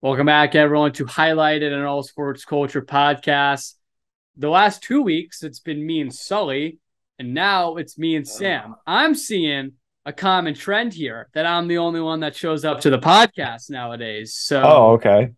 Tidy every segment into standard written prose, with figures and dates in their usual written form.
Welcome back, everyone, to Highlighted and All Sports Culture podcast. The last 2 weeks, it's been me and Sully, and now it's me and Sam. I'm seeing a common trend here that I'm the only one that shows up to the podcast nowadays. Oh, So okay.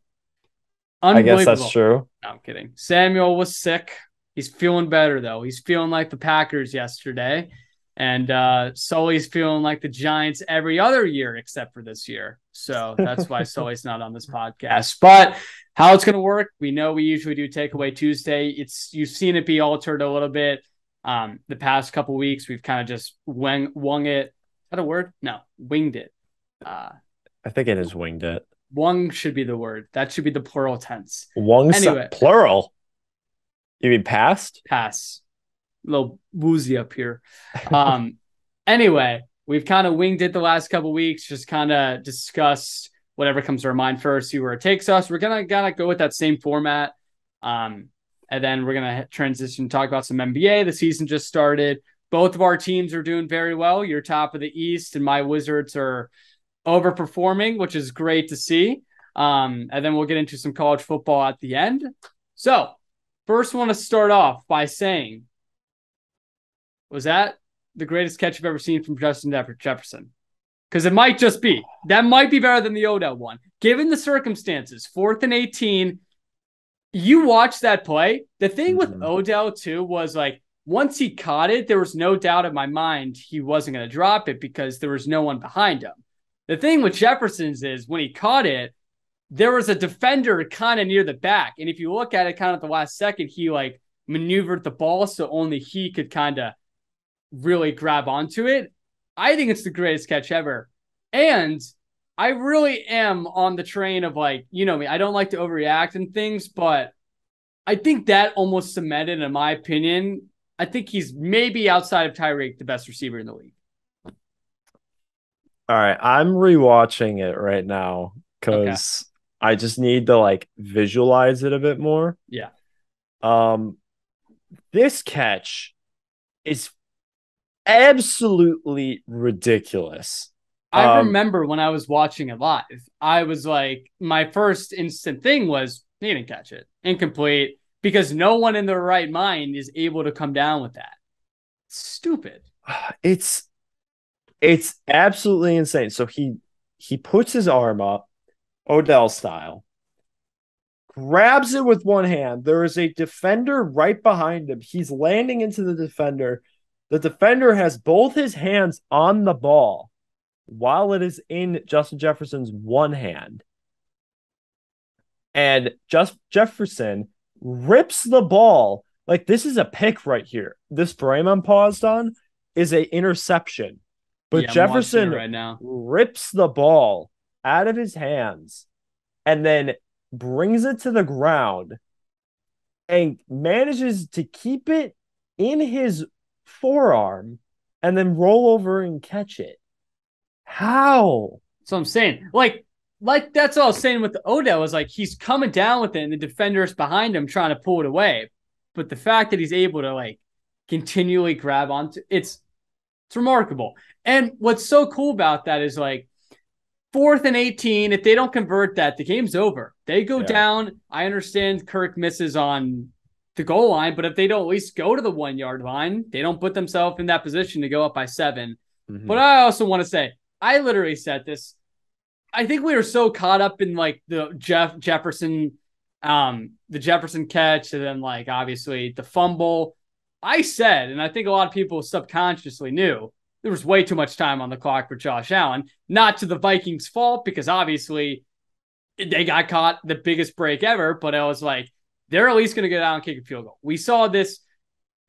I guess that's unbelievable. true. No, I'm kidding. Samuel was sick. He's feeling better, though. He's feeling like the Packers yesterday. And Sully's feeling like the Giants every other year except for this year. So that's why Sully's not on this podcast. But how it's going to work, we know we usually do Takeaway Tuesday. You've seen it be altered a little bit. The past couple weeks, we've kind of just wung it. Is that a word? No, winged it. I think it is winged it. Wung should be the word. That should be the plural tense. Anyway, Plural. You mean past? pass. A little woozy up here. Anyway, we've kind of winged it the last couple weeks, just kind of discussed whatever comes to our mind first, see where it takes us. We're gonna go with that same format. And then we're gonna transition, talk about some NBA. The season just started. Both of our teams are doing very well. You're top of the East, and my Wizards are overperforming, which is great to see. And then we'll get into some college football at the end. So, first, want to start off by saying, was that the greatest catch you've ever seen from Justin Jefferson? Because it might just be. That might be better than the Odell one. Given the circumstances, 4th and 18, you watch that play. The thing with Odell, too, was like, once he caught it, there was no doubt in my mind he wasn't going to drop it because there was no one behind him. The thing with Jefferson's is when he caught it, there was a defender kind of near the back. And if you look at it kind of at the last second, he like maneuvered the ball so only he could kind of really grab onto it. I think it's the greatest catch ever. And I really am on the train of like, you know me, I don't like to overreact and things, but I think that almost cemented, in my opinion, I think he's maybe outside of Tyreek the best receiver in the league. All right. I'm rewatching it right now Okay. because I just need to like visualize it a bit more. Yeah. Um, this catch is absolutely ridiculous. I Um, remember when I was watching it live, I was like, my first instant thing was, he didn't catch it. Incomplete. Because no one in their right mind is able to come down with that. Stupid. it's it's absolutely insane. So he puts his arm up, Odell style, grabs it with one hand. There is a defender right behind him. He's landing into the defender. The defender has both his hands on the ball while it is in Justin Jefferson's one hand. And just Jefferson rips the ball. Like this is a pick right here. This frame I'm paused on is a interception. But Yeah, I'm watching it Jefferson right now. rips the ball out of his hands and then brings it to the ground and manages to keep it in his forearm and then roll over and catch it. How? So I'm saying, like that's all I was saying with the Odell is like he's coming down with it and the defender's behind him trying to pull it away. But the fact that he's able to like continually grab onto it's remarkable. And what's so cool about that is like 4th and 18, if they don't convert that, the game's over. They go Yeah. down. I understand Kirk misses on the goal line, but if they don't at least go to the 1 yard line, they don't put themselves in that position to go up by 7. Mm-hmm. But I also want to say, I literally said this. I think we were so caught up in like the Jefferson catch, and then like obviously the fumble. I said, and I think a lot of people subconsciously knew there was way too much time on the clock for Josh Allen. Not to the Vikings' fault, because obviously they got caught the biggest break ever, but I was like, they're at least going to go down and kick a field goal. We saw this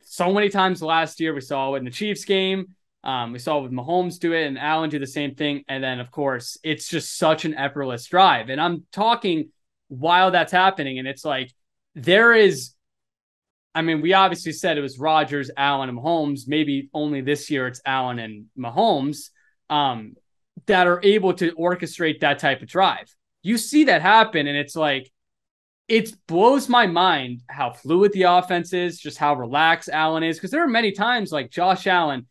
so many times last year. We saw it in the Chiefs game. We saw with Mahomes do it and Allen do the same thing. And then, of course, it's just such an effortless drive. And I'm talking while that's happening. And it's like, there is, I mean, we obviously said it was Rodgers, Allen, and Mahomes. Maybe only this year it's Allen and Mahomes that are able to orchestrate that type of drive. You see that happen, and it's like, it blows my mind how fluid the offense is, just how relaxed Allen is. Because there are many times like Josh Allen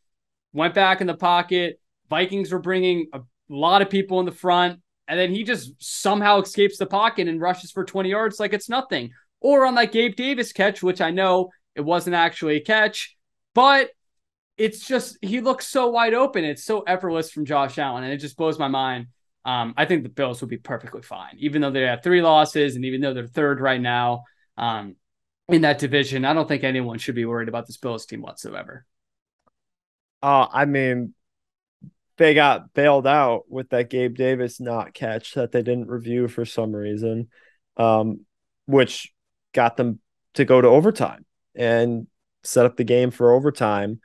went back in the pocket. Vikings were bringing a lot of people in the front, and then he just somehow escapes the pocket and rushes for 20 yards like it's nothing. Or on that Gabe Davis catch, which I know it wasn't actually a catch, but it's just he looks so wide open. It's so effortless from Josh Allen, and it just blows my mind. I think the Bills will be perfectly fine, even though they have 3 losses, and even though they're third right now in that division. I don't think anyone should be worried about this Bills team whatsoever. I mean, they got bailed out with that Gabe Davis not catch that they didn't review for some reason, which got them to go to overtime and set up the game for overtime.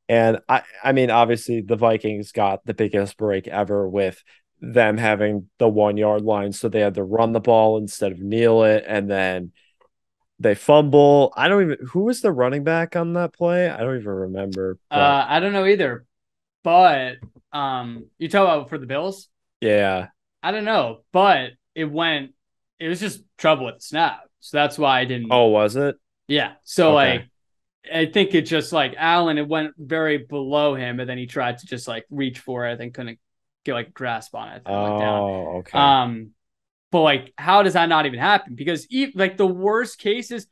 And I mean, obviously the Vikings got the biggest break ever with them having the 1 yard line. So they had to run the ball instead of kneel it. And then they fumble. I don't even, who was the running back on that play? I don't even remember. But I don't know either, but you talk about for the Bills? yeah. I don't know, but it was just trouble with the snap. So that's why I didn't. Oh, was it? Yeah. So Okay. like, I think it just like Allen, it went very below him, and then he tried to just like reach for it and couldn't get like grasp on it and went down. Oh, okay. But like, how does that not even happen? Because like the worst case is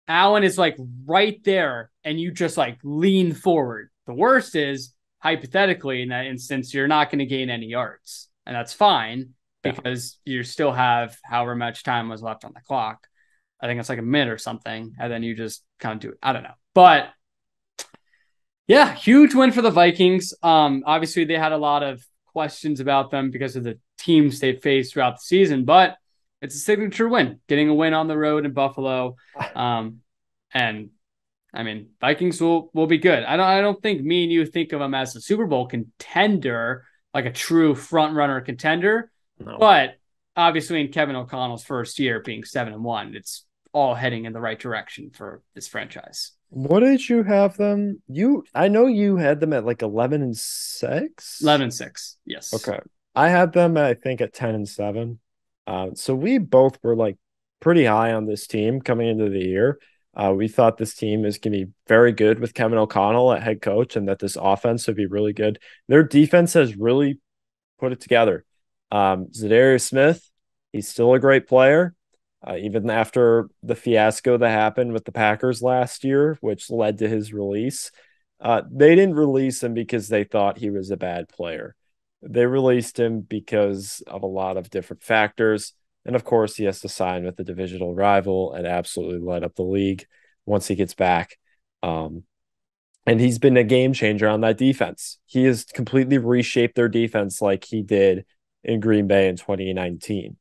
Allen is like right there and you just like lean forward. The worst is hypothetically in that instance, you're not going to gain any yards, and that's fine Yeah. because you still have however much time was left on the clock. I think it's like a minute or something, and then you just kind of do it. I don't know. But yeah, huge win for the Vikings. Obviously they had a lot of questions about them because of the teams they faced throughout the season, but it's a signature win, getting a win on the road in Buffalo. And I mean, Vikings will be good. I don't think me and you think of them as a Super Bowl contender, like a true front runner contender. No. But obviously in Kevin O'Connell's first year being 7-1, it's all heading in the right direction for this franchise. What did you have them? I know you had them at like 11-6. 11-6. Yes. Okay. I had them, I think, at 10-7. So we both were like pretty high on this team coming into the year. We thought this team is going to be very good with Kevin O'Connell at head coach and that this offense would be really good. Their defense has really put it together. Zadarius Smith, he's still a great player. Even after the fiasco that happened with the Packers last year, which led to his release, they didn't release him because they thought he was a bad player. They released him because of a lot of different factors. And of course, he has to sign with the divisional rival and absolutely light up the league once he gets back. And he's been a game changer on that defense. He has completely reshaped their defense like he did in Green Bay in 2019.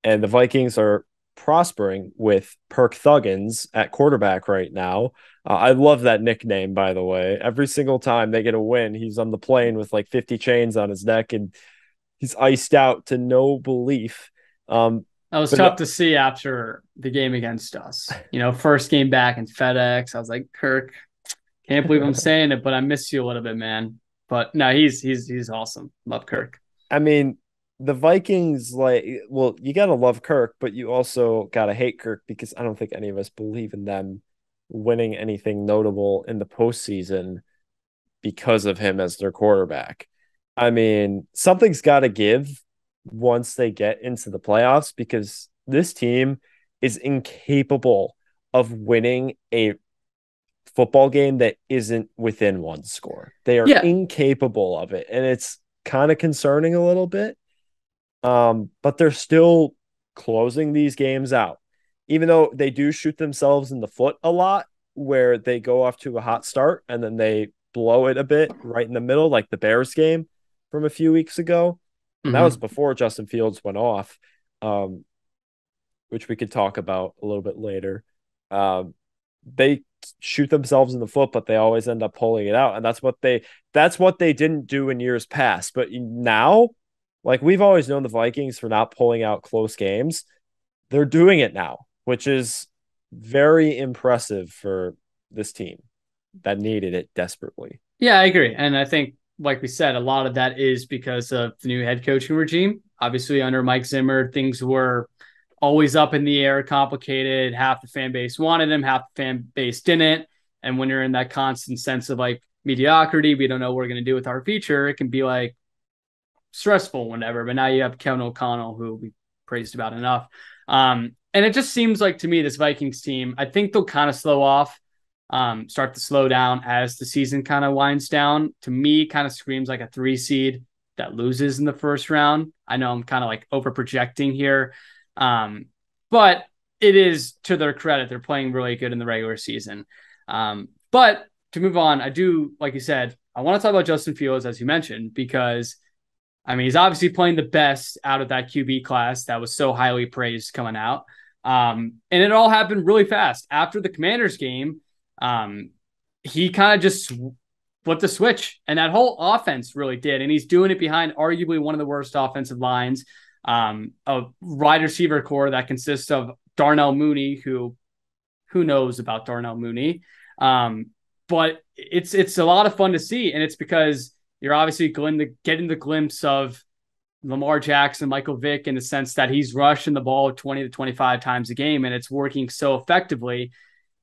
And the Vikings are prospering with Perk Thuggins at quarterback right now. I love that nickname, by the way. Every single time they get a win, he's on the plane with like 50 chains on his neck and he's iced out to no belief. That was tough to see after the game against us. First game back in FedEx. I was like, Kirk, can't believe I'm saying it, but I miss you a little bit, man. But no, he's awesome. Love Kirk. I mean, the Vikings, you got to love Kirk, but you also got to hate Kirk because I don't think any of us believe in them winning anything notable in the postseason because of him as their quarterback. I mean, something's got to give once they get into the playoffs because this team is incapable of winning a football game that isn't within one score. They are incapable of it. And it's kind of concerning a little bit. But they're still closing these games out, even though they do shoot themselves in the foot a lot, where they go off to a hot start and then they blow it a bit right in the middle, like the Bears game from a few weeks ago. And that was before Justin Fields went off, which we could talk about a little bit later. They shoot themselves in the foot, but they always end up pulling it out. And that's what they didn't do in years past. But now, like we've always known the Vikings for not pulling out close games. They're doing it now, which is very impressive for this team that needed it desperately. Yeah, I agree. And I think, like we said, a lot of that is because of the new head coaching regime. Obviously, under Mike Zimmer, things were always up in the air, complicated. Half the fan base wanted him, half the fan base didn't. And when you're in that constant sense of like mediocrity, we don't know what we're going to do with our future, it can be like stressful, whatever. But now you have Kevin O'Connell, who we praised about enough. And it just seems like to me, this Vikings team, I think they'll kind of slow off, start to slow down as the season kind of winds down. To me, kind of screams like a 3 seed that loses in the first round. I know I'm kind of like over projecting here, but it is to their credit. They're playing really good in the regular season. But to move on, I do, like you said, I want to talk about Justin Fields, as you mentioned, because I mean, he's obviously playing the best out of that QB class that was so highly praised coming out. And it all happened really fast. After the Commanders game, he kind of just flipped the switch, and that whole offense really did. And he's doing it behind arguably one of the worst offensive lines, a wide receiver core that consists of Darnell Mooney, who knows about Darnell Mooney. But it's a lot of fun to see, and it's because you're obviously getting the glimpse of Lamar Jackson, Michael Vick, in the sense that he's rushing the ball 20 to 25 times a game, and it's working so effectively.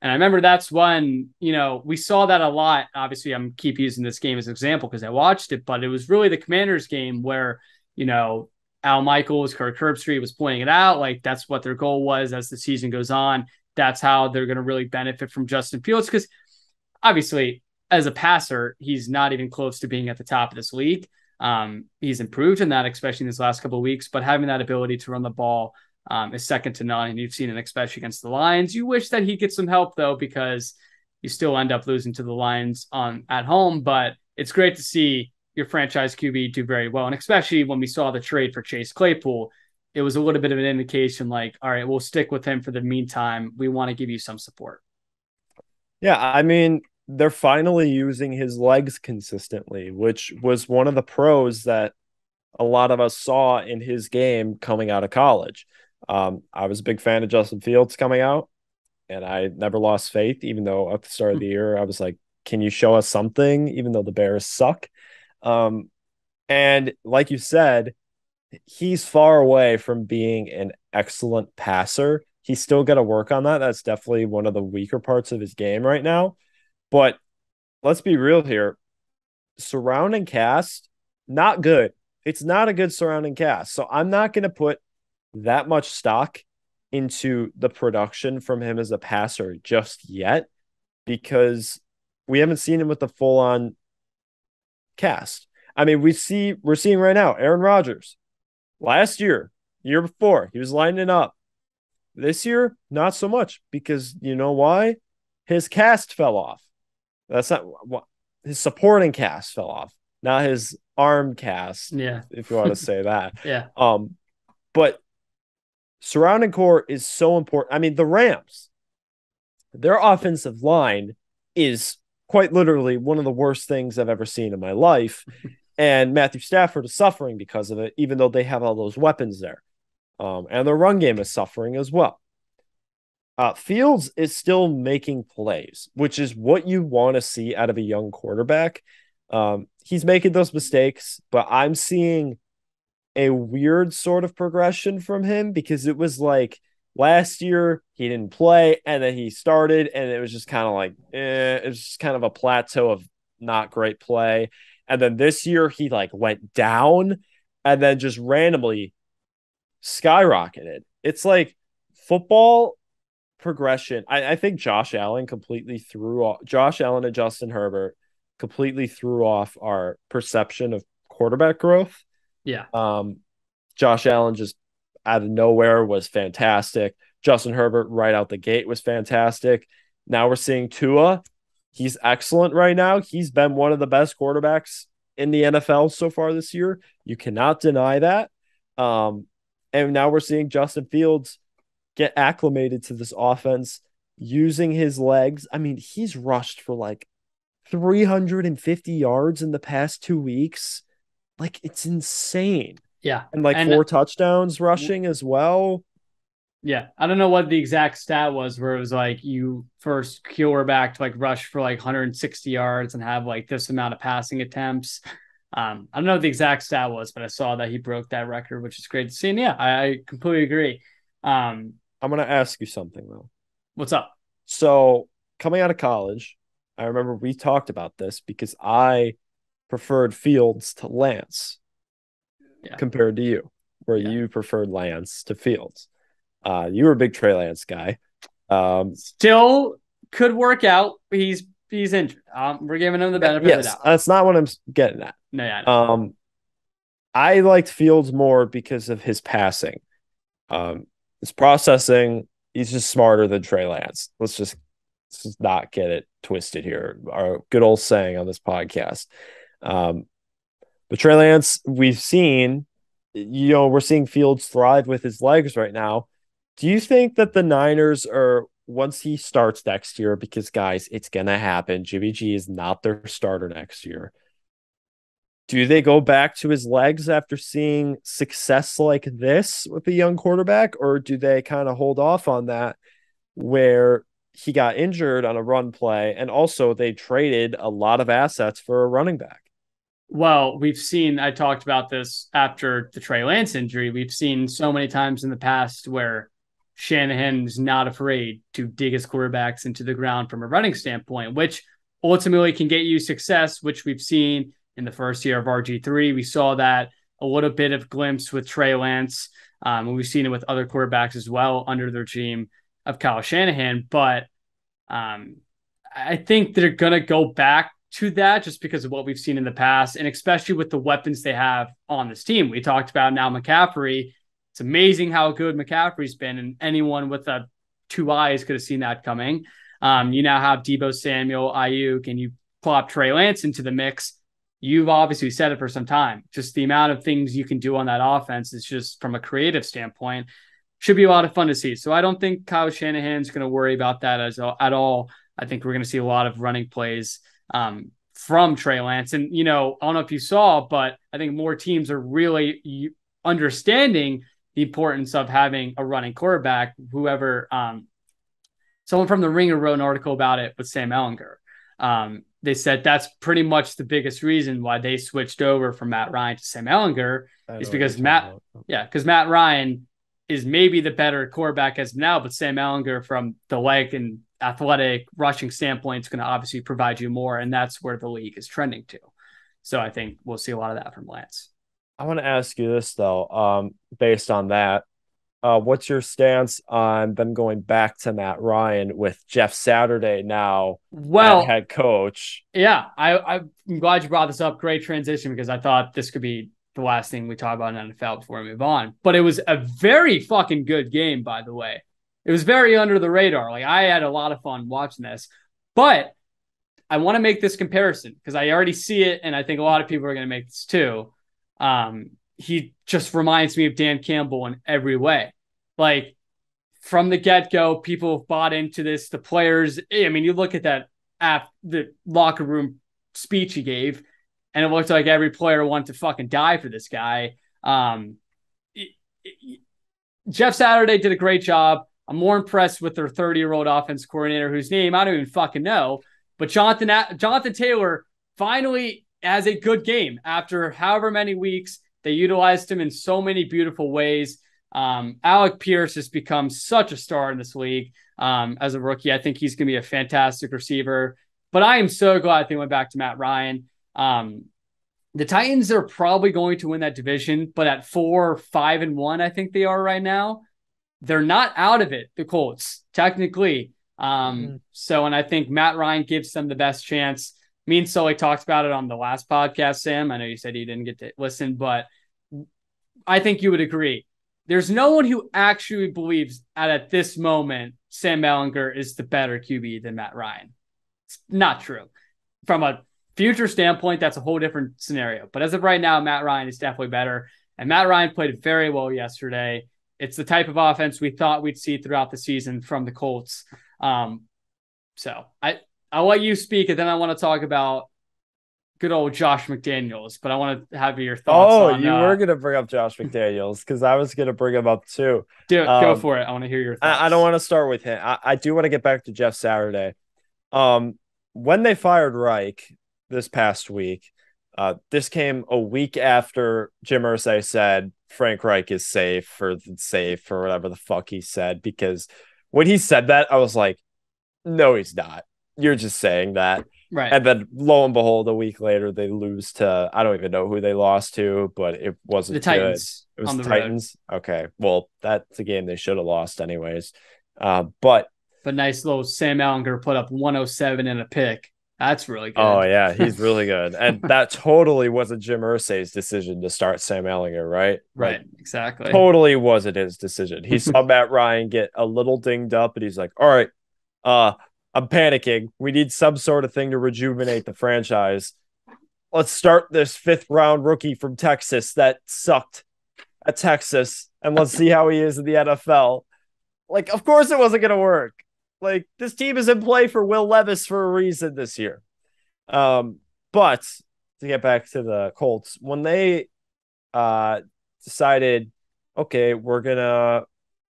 And I remember that's when, we saw that a lot. Obviously, I'm keep using this game as an example because I watched it, but it was really the Commanders game where, Al Michaels, Kirk Herbstreit was pointing it out. Like, that's what their goal was as the season goes on. That's how they're going to really benefit from Justin Fields, because obviously, as a passer, he's not even close to being at the top of this league. He's improved in that, especially in his last couple of weeks, but having that ability to run the ball is second to none. And you've seen it, especially against the Lions. You wish that he gets some help, though, because you still end up losing to the Lions at home. But it's great to see your franchise QB do very well. And especially when we saw the trade for Chase Claypool, it was a little bit of an indication like, all right, we'll stick with him for the meantime. We want to give you some support. Yeah, I mean, they're finally using his legs consistently, which was one of the pros that a lot of us saw in his game coming out of college. I was a big fan of Justin Fields coming out, and I never lost faith, even though at the start of the year, I was like, can you show us something, even though the Bears suck? And like you said, he's far away from being an excellent passer. He's still got to work on that. That's definitely one of the weaker parts of his game right now. But let's be real here. Surrounding cast, not good. It's not a good surrounding cast. So I'm not going to put that much stock into the production from him as a passer just yet, because we haven't seen him with the full on cast. I mean, we're seeing right now Aaron Rodgers last year, year before, he was lining up. This year, not so much, because you know why? His cast fell off. That's not what his supporting cast fell off, not his arm cast. Yeah, if you want to say that. Yeah. But surrounding core is so important. I mean, the Rams, their offensive line is quite literally one of the worst things I've ever seen in my life. And Matthew Stafford is suffering because of it, even though they have all those weapons there. And their run game is suffering as well. Fields is still making plays, which is what you want to see out of a young quarterback. He's making those mistakes, but I'm seeing a weird sort of progression from him, because it was like last year he didn't play and then he started and it was just kind of like, it was just kind of a plateau of not great play. And then this year he like went down and then just randomly skyrocketed. It's like football progression. I think Josh Allen and Justin Herbert completely threw off our perception of quarterback growth. Yeah. Josh Allen just out of nowhere was fantastic. Justin Herbert right out the gate was fantastic. Now we're seeing Tua. He's excellent right now. He's been one of the best quarterbacks in the NFL so far this year. You cannot deny that. And now we're seeing Justin Fields get acclimated to this offense using his legs. I mean, he's rushed for like 350 yards in the past 2 weeks. Like, it's insane. Yeah. And like 4 touchdowns rushing as well. Yeah. I don't know what the exact stat was where it was like you first quarterback to like rush for like 160 yards and have like this amount of passing attempts. I don't know what the exact stat was, but I saw that he broke that record, which is great to see. And yeah, I completely agree. I'm going to ask you something though. What's up? So coming out of college, I remember we talked about this because I preferred Fields to Lance. Yeah. compared to you, where Yeah. you preferred Lance to Fields. You were a big Trey Lance guy. Still could work out. He's injured. We're giving him the benefit of the Yes, doubt. that's not what I'm getting at. No, yeah, no. I liked Fields more because of his passing. His processing, he's just smarter than Trey Lance. Let's just not get it twisted here. Our good old saying on this podcast. Um, but Trey Lance, we've seen, we're seeing Fields thrive with his legs right now. Do you think that the Niners are, once he starts next year, because guys, it's going to happen. Jimmy G is not their starter next year. Do they go back to his legs after seeing success like this with a young quarterback, or do they kind of hold off on that where he got injured on a run play, and also they traded a lot of assets for a running back? Well, I talked about this after the Trey Lance injury. We've seen so many times in the past where Shanahan's not afraid to dig his quarterbacks into the ground from a running standpoint, which ultimately can get you success, which we've seen in the first year of RG3. We saw that a little bit of glimpse with Trey Lance. And we've seen it with other quarterbacks as well under the regime of Kyle Shanahan. But I think they're going to go back to that just because of what we've seen in the past, and especially with the weapons they have on this team. We talked about now McCaffrey. It's amazing how good McCaffrey's been, and anyone with two eyes could have seen that coming. You now have Deebo Samuel, Ayuk, and you plop Trey Lance into the mix. You've obviously said it for some time. Just the amount of things you can do on that offense is just, from a creative standpoint, should be a lot of fun to see. So I don't think Kyle Shanahan's going to worry about that at all. I think we're going to see a lot of running plays from Trey Lance. And, I don't know if you saw, but I think more teams are really understanding the importance of having a running quarterback. Someone from the Ringer wrote an article about it with Sam Ehlinger. They said that's pretty much the biggest reason why they switched over from Matt Ryan to Sam Ehlinger is because Matt Ryan is maybe the better quarterback as of now, but Sam Ehlinger, from the leg and athletic rushing standpoint, is going to obviously provide you more, and that's where the league is trending to. So I think we'll see a lot of that from Lance. I want to ask you this though, based on that, what's your stance on them going back to Matt Ryan with Jeff Saturday now at head coach? Yeah, I'm glad you brought this up. Great transition, because I thought this could be the last thing we talk about in NFL before we move on. But it was a very fucking good game, by the way. It was very under the radar. Like, I had a lot of fun watching this. But I want to make this comparison because I already see it, and I think a lot of people are going to make this too. He just reminds me of Dan Campbell in every way. Like, from the get-go, people have bought into this. The players, I mean, you look at that the locker room speech he gave, and it looked like every player wanted to fucking die for this guy. Jeff Saturday did a great job. I'm more impressed with their 30-year-old offense coordinator, whose name I don't even fucking know. But Jonathan Taylor finally has a good game after however many weeks. They utilized him in so many beautiful ways. Alec Pierce has become such a star in this league as a rookie. I think he's going to be a fantastic receiver. But I am so glad they went back to Matt Ryan. The Titans are probably going to win that division, but at 4-5-1, I think they are right now. They're not out of it, the Colts, technically. So, and I think Matt Ryan gives them the best chance. Me and Sully talked about it on the last podcast, Sam. I know you said you didn't get to listen, but I think you would agree. There's no one who actually believes at this moment Sam Ehlinger is the better QB than Matt Ryan. It's not true. From a future standpoint, that's a whole different scenario. But as of right now, Matt Ryan is definitely better. And Matt Ryan played very well yesterday. It's the type of offense we thought we'd see throughout the season from the Colts. So I'll let you speak, and then I want to talk about good old Josh McDaniels, but I want to have your thoughts on... you were going to bring up Josh McDaniels, because I was going to bring him up too. Go for it. I want to hear your thoughts. I don't want to start with him. I do want to get back to Jeff Saturday. When they fired Reich this past week, this came a week after Jim Irsay said Frank Reich is safe or whatever the fuck he said, because when he said that, I was like, no, he's not. You're just saying that. Right. And then lo and behold, a week later, they lose to, I don't even know who they lost to, but it The wasn't good. Titans It was on the the road. Titans. Okay. Well, that's a game they should have lost anyways. But Nice little Sam Ellinger put up 107 and a pick. That's really oh good. yeah, he's really good. And that totally wasn't Jim Irsay's decision to start Sam Ellinger, right? Like Right. Exactly. totally wasn't his decision. He saw Matt Ryan get a little dinged up and he's like, all right, uh, I'm panicking. We need some sort of thing to rejuvenate the franchise. Let's start this 5th-round rookie from Texas that sucked at Texas and let's see how he is in the NFL. Like, of course it wasn't going to work. Like, this team is in play for Will Levis for a reason this year. But to get back to the Colts, when they decided, okay, we're gonna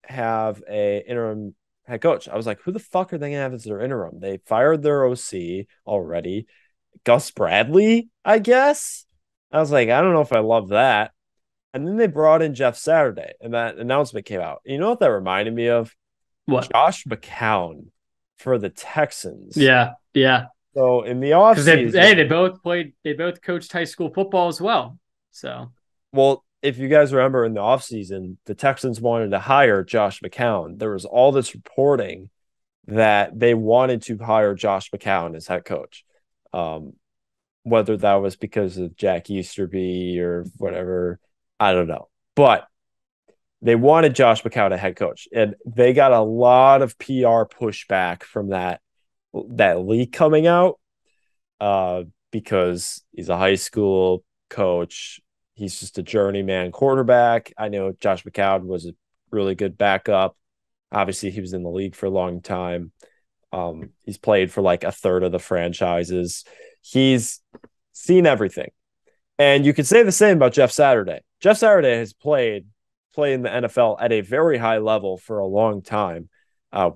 have a interim head coach, I was like, who the fuck are they gonna have as their interim? They fired their OC already, Gus Bradley, I guess. I was like, I don't know if I love that. And then they brought in Jeff Saturday, and that announcement came out. You know what that reminded me of? What? Josh McCown for the Texans. Yeah. Yeah. So in the Because they offseason, both played, they both coached high school football as well. So, well, if you guys remember in the offseason, the Texans wanted to hire Josh McCown. There was all this reporting that they wanted to hire Josh McCown as head coach. Um, whether that was because of Jack Easterby or whatever, I don't know. But they wanted Josh McCown as head coach, and they got a lot of PR pushback from that leak coming out because he's a high school coach. He's just a journeyman quarterback. I know Josh McCown was a really good backup. Obviously, he was in the league for a long time. He's played for like a third of the franchises. He's seen everything. And you could say the same about Jeff Saturday. Jeff Saturday has played in the NFL at a very high level for a long time.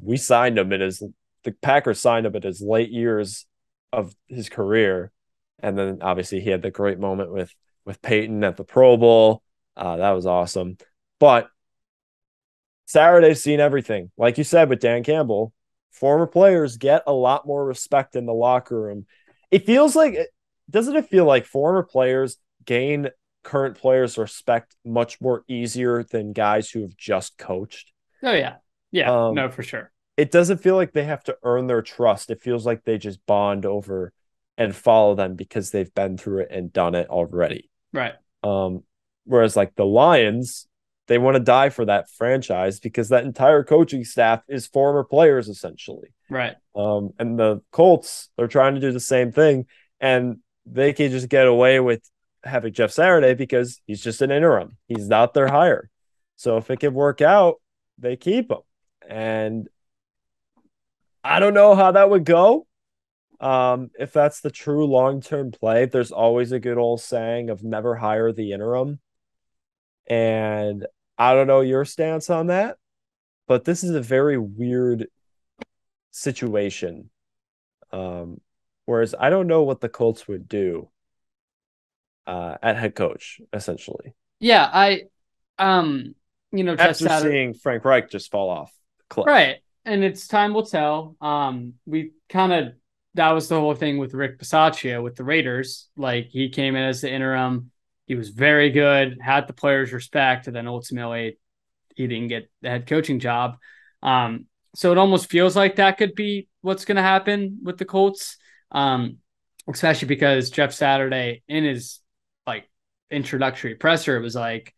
We signed him the Packers signed him in his late years of his career. And then obviously he had the great moment with Peyton at the Pro Bowl. That was awesome. But Saturday's seen everything. Like you said with Dan Campbell, former players get a lot more respect in the locker room. It feels like, doesn't it feel like former players gain current players' respect much more easier than guys who have just coached? oh, yeah. Yeah. No, for sure. It doesn't feel like they have to earn their trust. It feels like they just bond over and follow them because they've been through it and done it already. Right. Whereas like the Lions, they want to die for that franchise because that entire coaching staff is former players essentially. Right. And the Colts are trying to do the same thing, and they can just get away with having Jeff Saturday because he's just an interim. He's not their hire. So if it can work out, they keep him. And I don't know how that would go. If that's the true long-term play, there's always a good old saying of never hire the interim. And I don't know your stance on that, but this is a very weird situation. Whereas I don't know what the Colts would do at head coach, essentially. Yeah. Jeff After Saturday. seeing Frank Reich just fall off the cliff. Right. And it's time will tell. We kind of, that was the whole thing with Rick Bisaccia with the Raiders. Like he came in as the interim. He was very good, had the players' respect, and then ultimately he didn't get the head coaching job. So it almost feels like that could be what's going to happen with the Colts, especially because Jeff Saturday in his like introductory presser was like,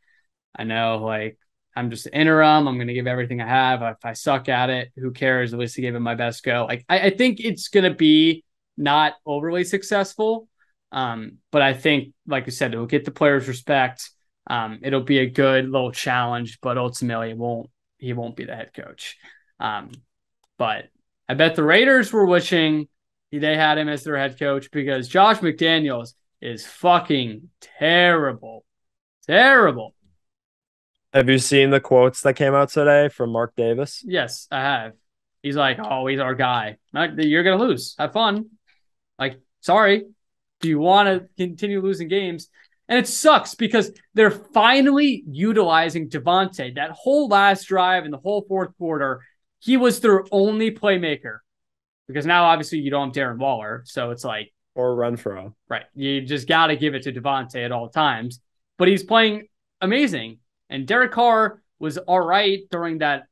I know, like I'm just interim. I'm going to give everything I have. If I suck at it, who cares? At least I gave it my best go. Like I think it's going to be not overly successful. But I think, like I said, it'll get the players' respect. It'll be a good little challenge, but ultimately he won't be the head coach. But I bet the Raiders were wishing they had him as their head coach because Josh McDaniels is fucking terrible. Terrible. Have you seen the quotes that came out today from Mark Davis? Yes, I have. He's like, oh, he's our guy. You're going to lose. Have fun. Like, sorry. Do you want to continue losing games? And it sucks because they're finally utilizing Devontae. That whole last drive and the whole fourth quarter, he was their only playmaker. because now obviously you don't have Darren Waller. So it's like, or Renfro. right, you just got to give it to Devontae at all times. But he's playing amazing. And Derek Carr was all right during that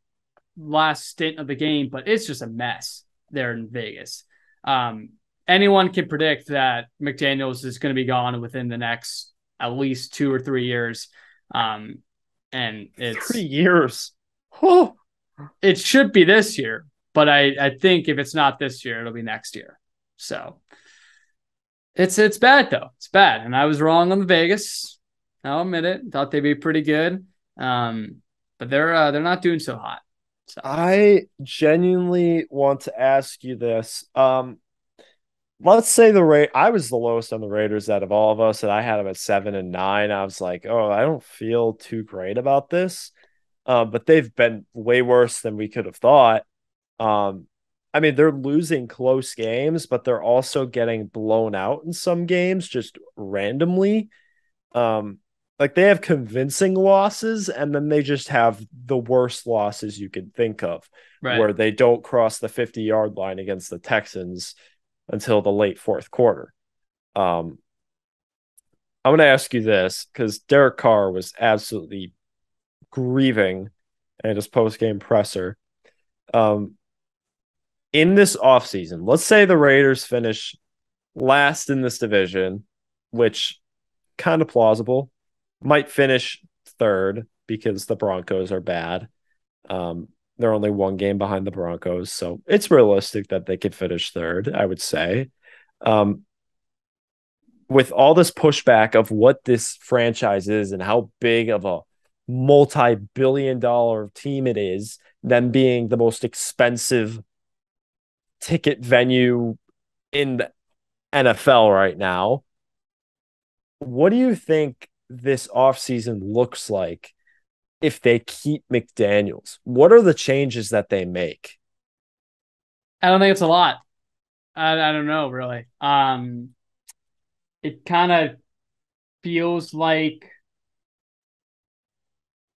last stint of the game, but it's just a mess there in Vegas. Anyone can predict that McDaniels is going to be gone within the next at least 2 or 3 years. And it's 3 years. Oh. It should be this year, but I think if it's not this year, it'll be next year. So it's bad though. It's bad. And I was wrong on the Vegas. I'll admit it. Thought they'd be pretty good. But they're not doing so hot. So I genuinely want to ask you this. Let's say I was the lowest on the Raiders out of all of us, and I had them at 7-9. I was like, oh, I don't feel too great about this. But they've been way worse than we could have thought. I mean, they're losing close games, but they're also getting blown out in some games just randomly. Like they have convincing losses, and then they just have the worst losses you could think of, right. where they don't cross the 50-yard line against the Texans until the late fourth quarter. I'm going to ask you this because Derek Carr was absolutely grieving at his post-game presser. In this offseason, let's say the Raiders finish last in this division, which kind of plausible, might finish third because the Broncos are bad. They're only one game behind the Broncos, so it's realistic that they could finish third, I would say. With all this pushback of what this franchise is and how big of a multi-billion-dollar team it is, them being the most expensive ticket venue in the NFL right now, what do you think this offseason looks like if they keep McDaniels? What are the changes that they make? I don't think it's a lot. I don't know, really. It kind of feels like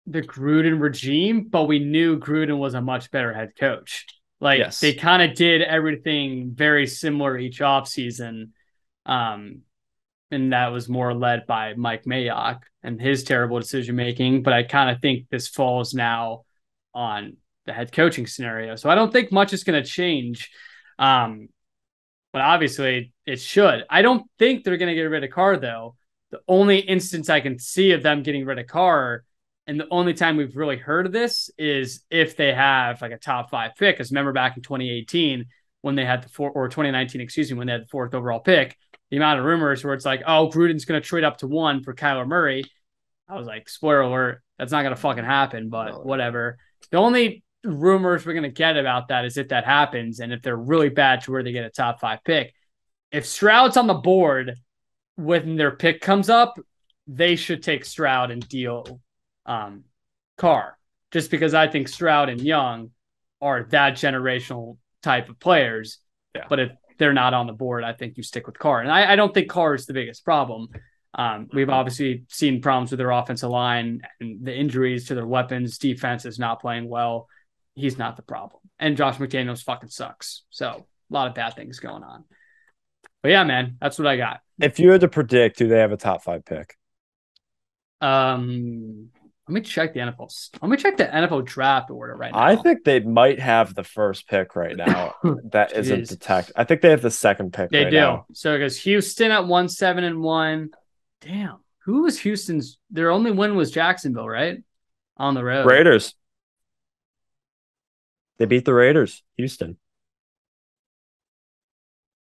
the Gruden regime, but we knew Gruden was a much better head coach. Like yes. They kind of did everything very similar each offseason. And that was more led by Mike Mayock and his terrible decision-making. But I kind of think this falls now on the head coaching scenario. So I don't think much is going to change. But obviously it should. I don't think they're going to get rid of Carr, though. The only instance I can see of them getting rid of Carr, and the only time we've really heard of this, is if they have like a top 5 pick. Because remember back in 2018 when they had the 2019, when they had the 4th overall pick, the amount of rumors where it's like, oh, Gruden's going to trade up to 1 for Kyler Murray. I was like, spoiler alert, that's not going to fucking happen, but whatever. The only rumors we're going to get about that is if that happens and if they're really bad to where they get a top 5 pick. If Stroud's on the board when their pick comes up, they should take Stroud and deal Carr, just because I think Stroud and Young are that generational type of players. Yeah. But if they're not on the board, I think you stick with Carr. And I don't think Carr is the biggest problem. We've obviously seen problems with their offensive line and the injuries to their weapons. Defense is not playing well. He's not the problem. And Josh McDaniels fucking sucks. So a lot of bad things going on. But yeah, man, that's what I got. If you had to predict, do they have a top 5 pick? Let me check the NFL. Let me check the NFL draft order right now. I think they might have the first pick right now. That isn't detected. I think they have the second pick. They right do. Now. So it goes Houston at 1-7-1. Damn. Who was Houston's? Their only win was Jacksonville, right? On the road. Raiders. They beat the Raiders. Houston.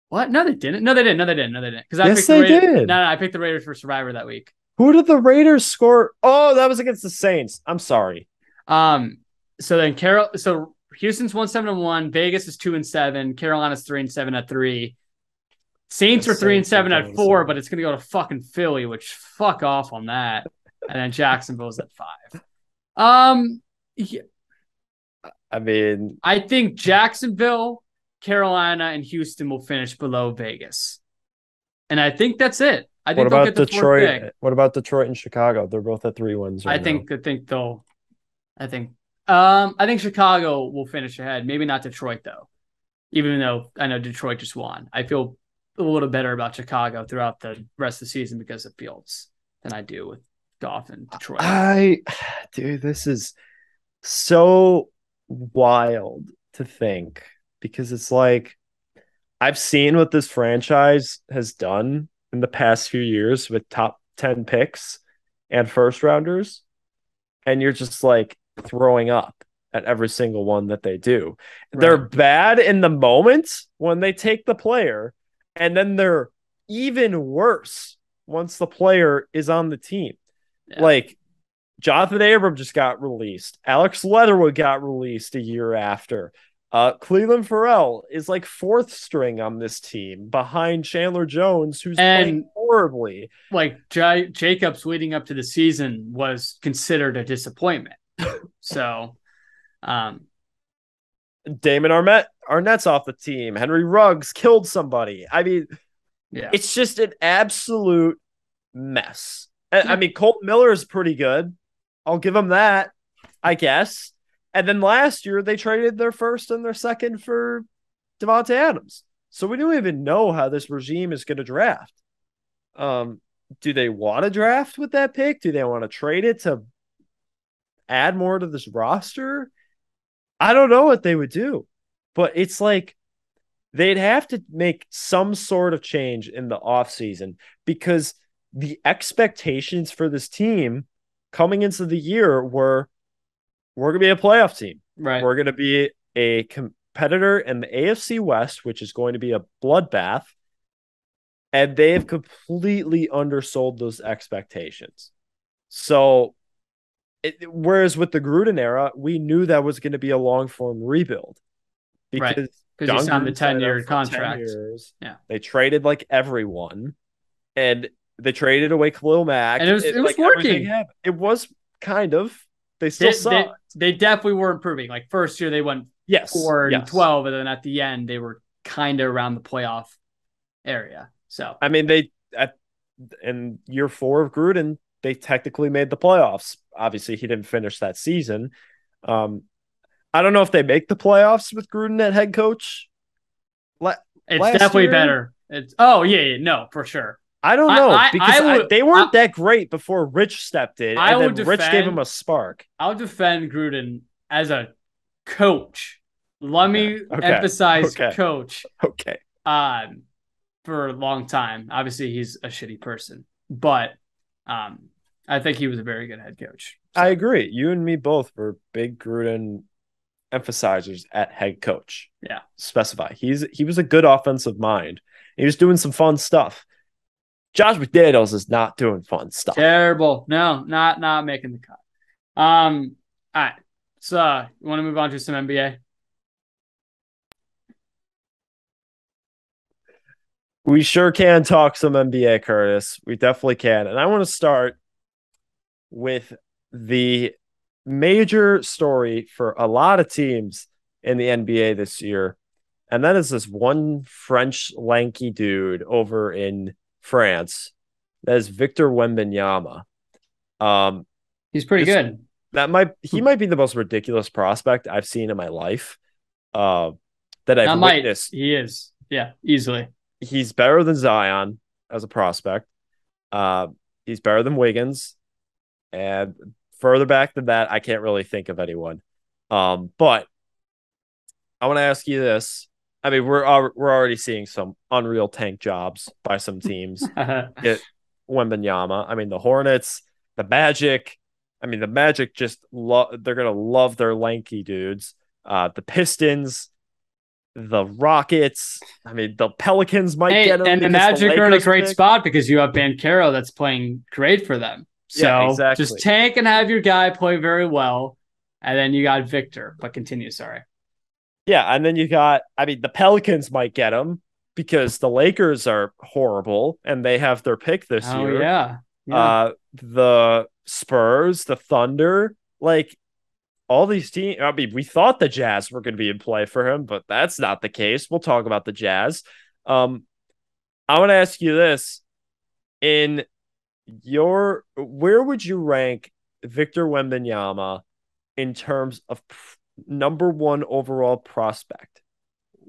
What? No, they didn't. No, they didn't. Because yes, they did. No, I picked the Raiders for Survivor that week. Who did the Raiders score? Oh, that was against the Saints. I'm sorry. So Houston's 1-7-1. Vegas is 2-7. Carolina's 3-7 at 3. Saints are 3-7 at 4, but it's gonna go to fucking Philly, which fuck off on that. And then Jacksonville's at 5. Yeah. I mean, I think Jacksonville, Carolina, and Houston will finish below Vegas. And I think that's it. I think they'll get the Detroit? Pick. What about Detroit and Chicago? They're both at 3 wins. I think Chicago will finish ahead. Maybe not Detroit though. even though I know Detroit just won. I feel a little better about Chicago throughout the rest of the season because of Fields than I do with Goff and Detroit. Dude, this is so wild to think because it's like I've seen what this franchise has done in the past few years with top 10 picks and first rounders, and you're just like throwing up at every single one that they do. They're Right. bad in the moment when they take the player, and then they're even worse once the player is on the team. Yeah. Like Jonathan Abram just got released. Alex Leatherwood got released a year after. Cleveland Farrell is like fourth string on this team behind Chandler Jones, who's playing And horribly. like Jacobs leading up to the season was considered a disappointment. So, um, Damon Arnett's off the team. Henry Ruggs killed somebody. I mean, yeah. it's just an absolute mess. I mean, Colt Miller is pretty good. I'll give him that, I guess. And then last year they traded their first and their second for Devontae Adams. So we don't even know how this regime is going to draft. Do they want to draft with that pick? Do they want to trade it to add more to this roster? I don't know what they would do, but it's like they'd have to make some sort of change in the offseason because the expectations for this team coming into the year were we're going to be a playoff team. Right. We're going to be a competitor in the AFC West, which is going to be a bloodbath. And they have completely undersold those expectations. So, whereas with the Gruden era, we knew that was going to be a long form rebuild because Right. Because John you signed the Gruden signed 10-year up for 10 contract. years. Yeah. They traded like everyone, and they traded away Khalil Mack. And it was like working. everything happened. It was kind of. They still suck. They definitely were improving. Like first year they went 4-12, and then at the end they were kind of around the playoff area. So I mean, in year 4 of Gruden, they technically made the playoffs. Obviously, he didn't finish that season. I don't know if they make the playoffs with Gruden at head coach. It's definitely better. No, for sure. I don't know because they weren't that great before Rich stepped in, and then Rich gave him a spark. I'll defend Gruden as a coach. Let me emphasize coach. Okay. For a long time, obviously he's a shitty person, but I think he was a very good head coach. So. I agree. You and me both were big Gruden emphasizers at head coach. Yeah. Specify. He was a good offensive mind. He was doing some fun stuff. Josh McDaniels is not doing fun stuff. Terrible. No, not making the cut. All right. So you want to move on to some NBA? We sure can talk some NBA, Curtis. We definitely can. And I want to start with the major story for a lot of teams in the NBA this year. And that is this one French lanky dude over in France. That is Victor Wembanyama. He's pretty good. He might be the most ridiculous prospect I've seen in my life. That I've witnessed. He is. Yeah, easily. He's better than Zion as a prospect. He's better than Wiggins. And further back than that, I can't really think of anyone. But I want to ask you this. I mean, we're already seeing some unreal tank jobs by some teams. Get Wembanyama. I mean, the Hornets, the Magic. I mean, the Magic just they're gonna love their lanky dudes. The Pistons, the Rockets. I mean, the Pelicans might get them. And the Magic are in a great spot because you have Banchero that's playing great for them. So yeah, exactly. Just tank and have your guy play very well, and then you got Victor. But continue, sorry. Yeah, and then you got, I mean, the Pelicans might get him because the Lakers are horrible and they have their pick this year. Yeah. The Spurs, the Thunder, like all these teams. I mean, we thought the Jazz were going to be in play for him, but that's not the case. We'll talk about the Jazz. I want to ask you this. Where would you rank Victor Wembanyama in terms of number one overall prospect?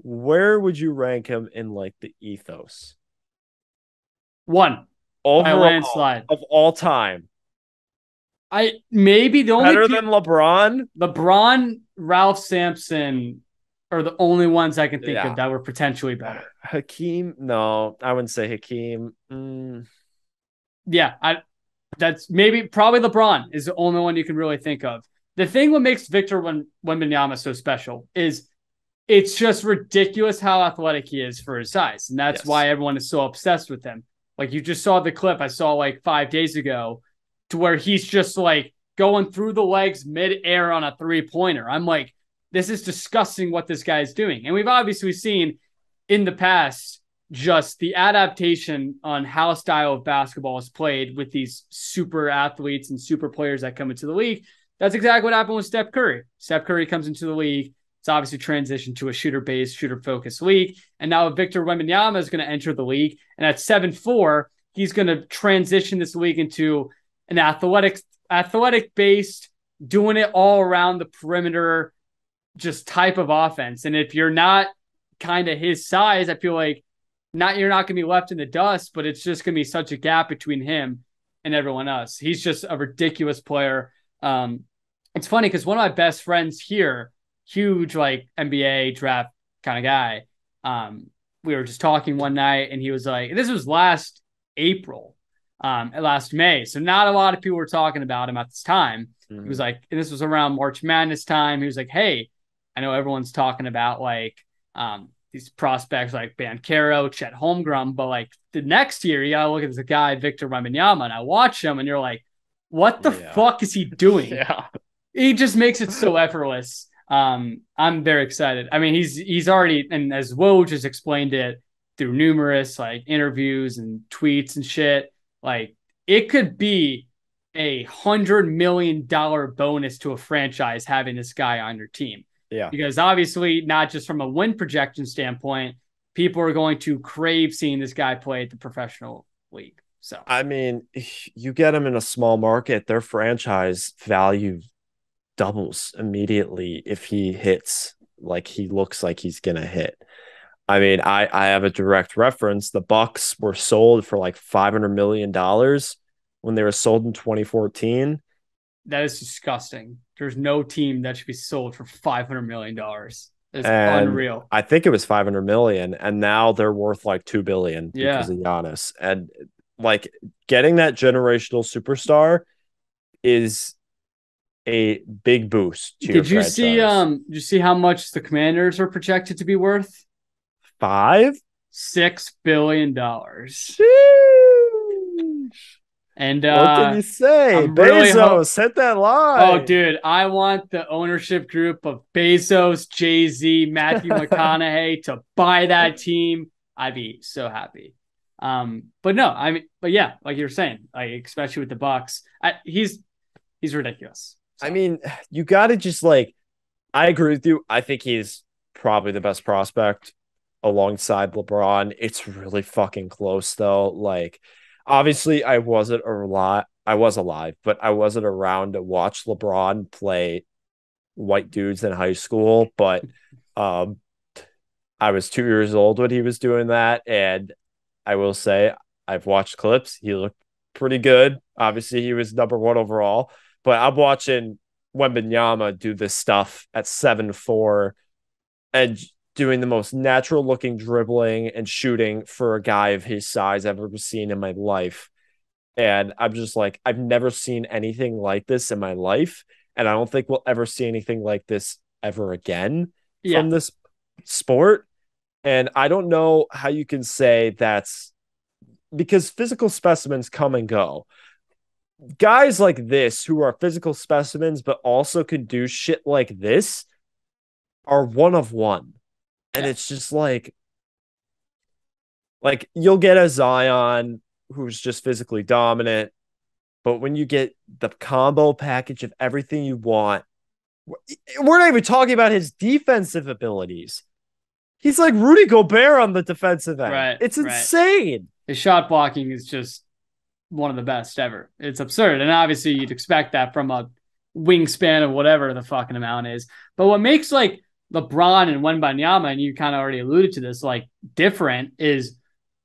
Where would you rank him in like the ethos One by a overall landslide. of all time? I maybe the only Better than LeBron? LeBron, Ralph Sampson are the only ones I can think of Yeah. that were potentially better. Hakeem? No, I wouldn't say Hakeem. Yeah, that's maybe probably LeBron is the only one you can really think of. The thing what makes Victor Wembanyama so special is it's just ridiculous how athletic he is for his size, and that's why everyone is so obsessed with him. Like you just saw the clip I saw like 5 days ago, to where he's just like going through the legs mid-air on a three-pointer. I'm like, this is disgusting what this guy is doing, and we've obviously seen in the past just the adaptation on how style of basketball is played with these super athletes and super players that come into the league. That's exactly what happened with Steph Curry. Steph Curry comes into the league. It's obviously transitioned to a shooter-based, shooter-focused league. And now Victor Wembanyama is going to enter the league. And at 7'4", he's going to transition this league into an athletic-based, doing it all around the perimeter, just type of offense. And if you're not kind of his size, I feel like you're not going to be left in the dust, but it's just going to be such a gap between him and everyone else. He's just a ridiculous player. It's funny because one of my best friends here, huge like NBA draft kind of guy, we were just talking one night and he was like, this was last April, last May. So not a lot of people were talking about him at this time. He was like, and this was around March Madness time. He was like, hey, I know everyone's talking about like, these prospects like Banchero, Chet Holmgren, but like the next year, you gotta look at this guy, Victor Wembanyama, and I watch him and you're like, what the fuck is he doing? He just makes it so effortless. I'm very excited. I mean, he's already, and as Woj has explained it through numerous like interviews and tweets and shit, like it could be $100 million bonus to a franchise having this guy on your team. Yeah. Because obviously, not just from a win projection standpoint, people are going to crave seeing this guy play at the professional league. So, I mean, you get him in a small market, their franchise value doubles immediately if he hits like he looks like he's gonna hit. I mean, I have a direct reference. The Bucks were sold for like $500 million when they were sold in 2014. That is disgusting. There's no team that should be sold for $500 million. It's unreal. I think it was 500 million, and now they're worth like 2 billion because Yeah. of Giannis. And like getting that generational superstar is a big boost to your franchise. Did you see how much the Commanders are projected to be worth? 5? $6 billion. And what can you say? Bezos, hit that line. Oh, dude, I want the ownership group of Bezos, Jay-Z, Matthew McConaughey to buy that team. I'd be so happy. But yeah, like you're saying, like especially with the Bucks, he's ridiculous. So. I mean, you got to just like, I agree with you. I think he's probably the best prospect alongside LeBron. It's really fucking close though. Like, obviously, I wasn't alive, but I wasn't around to watch LeBron play white dudes in high school. But I was 2 years old when he was doing that, and I will say I've watched clips. He looked pretty good. Obviously, he was number 1 overall. But I'm watching Wembanyama do this stuff at 7'4" and doing the most natural looking dribbling and shooting for a guy of his size I've ever seen in my life. And I'm just like, I've never seen anything like this in my life. And I don't think we'll ever see anything like this ever again from this sport. And I don't know how you can say that's because physical specimens come and go. Guys like this who are physical specimens, but also can do shit like this are one of one. And it's just like you'll get a Zion who's just physically dominant, but when you get the combo package of everything you want, we're not even talking about his defensive abilities. He's like Rudy Gobert on the defensive end. Right, it's insane. His shot blocking is just one of the best ever. It's absurd. And obviously you'd expect that from a wingspan of whatever the fucking amount is. But what makes like LeBron and Wembanyama, and you kind of already alluded to this, like different is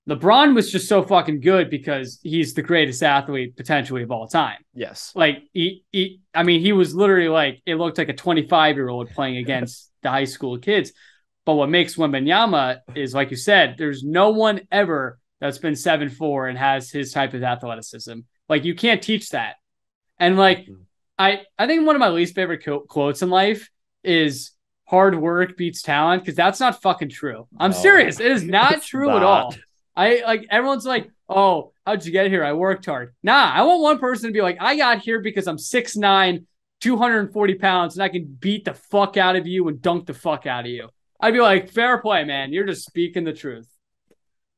LeBron was just so fucking good because he's the greatest athlete potentially of all time. Yes. Like I mean, he was literally like, it looked like a 25-year-old playing against the high school kids. But what makes Wembanyama is, like you said, there's no one ever that's been 7'4" and has his type of athleticism. Like, you can't teach that. And like, I think one of my least favorite quotes in life is hard work beats talent, because that's not fucking true. I'm serious. It is not true at all. I like, everyone's like, oh, how'd you get here? I worked hard. Nah, I want one person to be like, I got here because I'm 6'9", 240 pounds, and I can beat the fuck out of you and dunk the fuck out of you. I'd be like, fair play, man. You're just speaking the truth.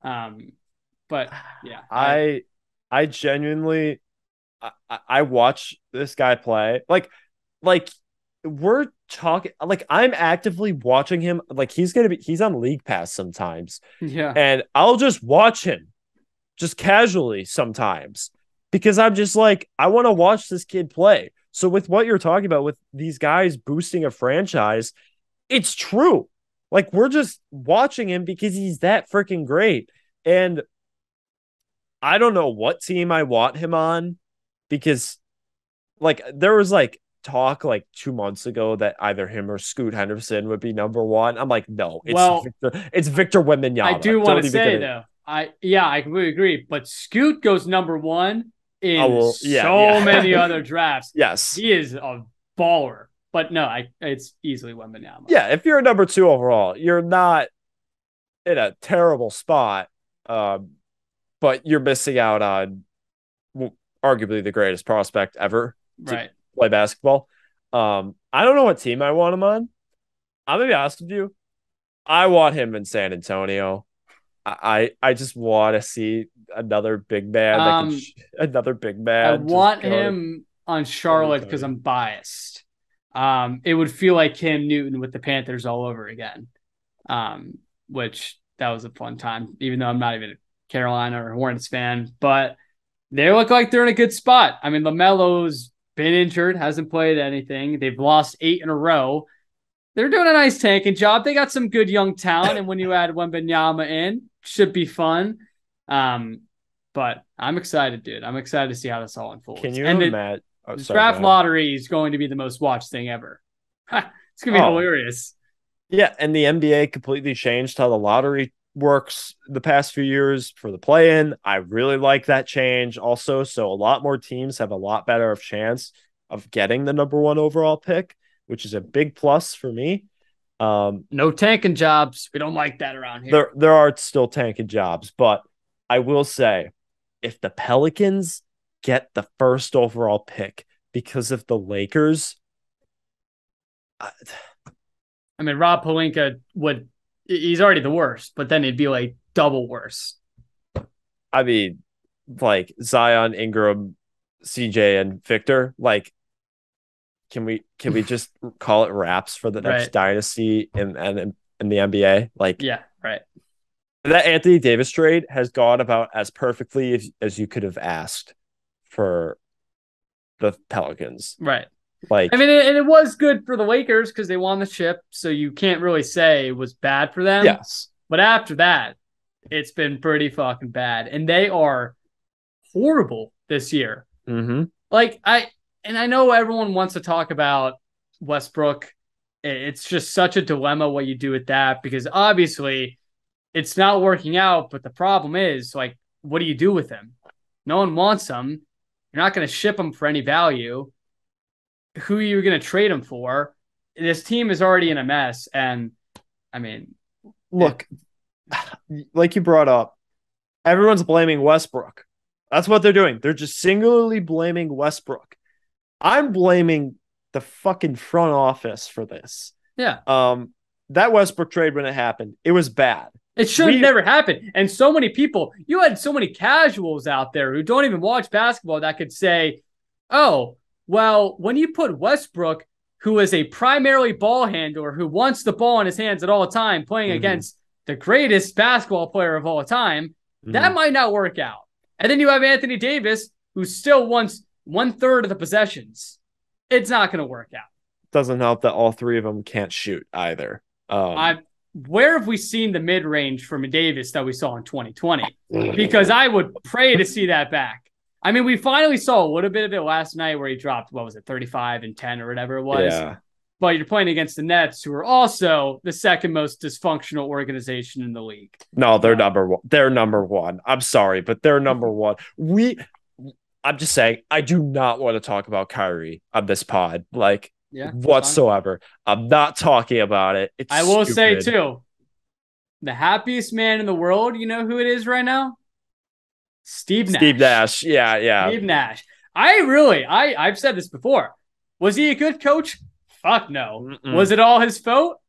But yeah, I genuinely, I watch this guy play. Like we're talking, like I'm actively watching him. Like he's on League Pass sometimes. Yeah. And I'll just watch him just casually sometimes because I'm just like, I want to watch this kid play. So with what you're talking about with these guys boosting a franchise, it's true. Like we're just watching him because he's that freaking great. And I don't know what team I want him on, because like there was like talk like 2 months ago that either him or Scoot Henderson would be number one. I'm like, no, it's Victor Wembanyama. I do want to say though, I completely agree. But Scoot goes number one in many other drafts. Yes, he is a baller. But no, it's easily Wembanyama. Yeah, if you're a number two overall, you're not in a terrible spot, but you're missing out on arguably the greatest prospect ever to play basketball. I don't know what team I want him on. I'm gonna be honest with you. I want him in San Antonio. I just want to see another big man. I want him on Charlotte because I'm biased. It would feel like Cam Newton with the Panthers all over again, which that was a fun time, even though I'm not even a Carolina or Hornets fan. But they look like they're in a good spot. I mean, LaMelo's been injured, hasn't played anything. They've lost 8 in a row. They're doing a nice tanking job. They got some good young talent, and when you add Wembanyama in, should be fun. But I'm excited, dude. I'm excited to see how this all unfolds. Can you imagine? The draft lottery is going to be the most watched thing ever. It's going to be hilarious. Yeah, and the NBA completely changed how the lottery works the past few years for the play-in. I really like that change also. So a lot more teams have a lot better of chance of getting the number one overall pick, which is a big plus for me. No tanking jobs. We don't like that around here. There are still tanking jobs, but I will say, if the Pelicans get the first overall pick because of the Lakers, I mean, Rob Pelinka he's already the worst, but then it'd be like double worse. I mean, like Zion, Ingram, CJ, and Victor, like, can we just call it wraps for the next dynasty in the NBA? Like, yeah, right. That Anthony Davis trade has gone about as perfectly as you could have asked for the Pelicans. Right. Like, I mean, and it was good for the Lakers because they won the chip, so you can't really say it was bad for them. Yes. But after that, it's been pretty fucking bad. And they are horrible this year. Mm-hmm. Like, I know everyone wants to talk about Westbrook. It's just such a dilemma what you do with that, because obviously it's not working out. But the problem is, like, what do you do with him? No one wants him. You're not going to ship him for any value. Who are you going to trade him for? This team is already in a mess. And I mean, look, like you brought up, everyone's blaming Westbrook. That's what they're doing. They're just singularly blaming Westbrook. I'm blaming the fucking front office for this. Yeah. That Westbrook trade, when it happened, it was bad. It should have never happened. And so many people, you had so many casuals out there who don't even watch basketball that could say, oh, well, when you put Westbrook, who is a primarily ball handler, who wants the ball in his hands at all time, playing against the greatest basketball player of all time, that might not work out. And then you have Anthony Davis, who still wants 1/3 of the possessions. It's not going to work out. doesn't help that all three of them can't shoot either. Where have we seen the mid range from Davis that we saw in 2020? Because I would pray to see that back. I mean, we finally saw a little bit of it last night where he dropped, 35 and 10 or whatever it was. Yeah. But you're playing against the Nets, who are also the second most dysfunctional organization in the league. No, they're number one. They're number one. I'm sorry, but they're number one. I'm just saying, I do not want to talk about Kyrie on this pod, whatsoever. I'm not talking about it. I will say too, the happiest man in the world. You know who it is right now? Steve Nash. Yeah. Steve Nash. I've said this before. Was he a good coach? Fuck no. Mm-mm. Was it all his fault?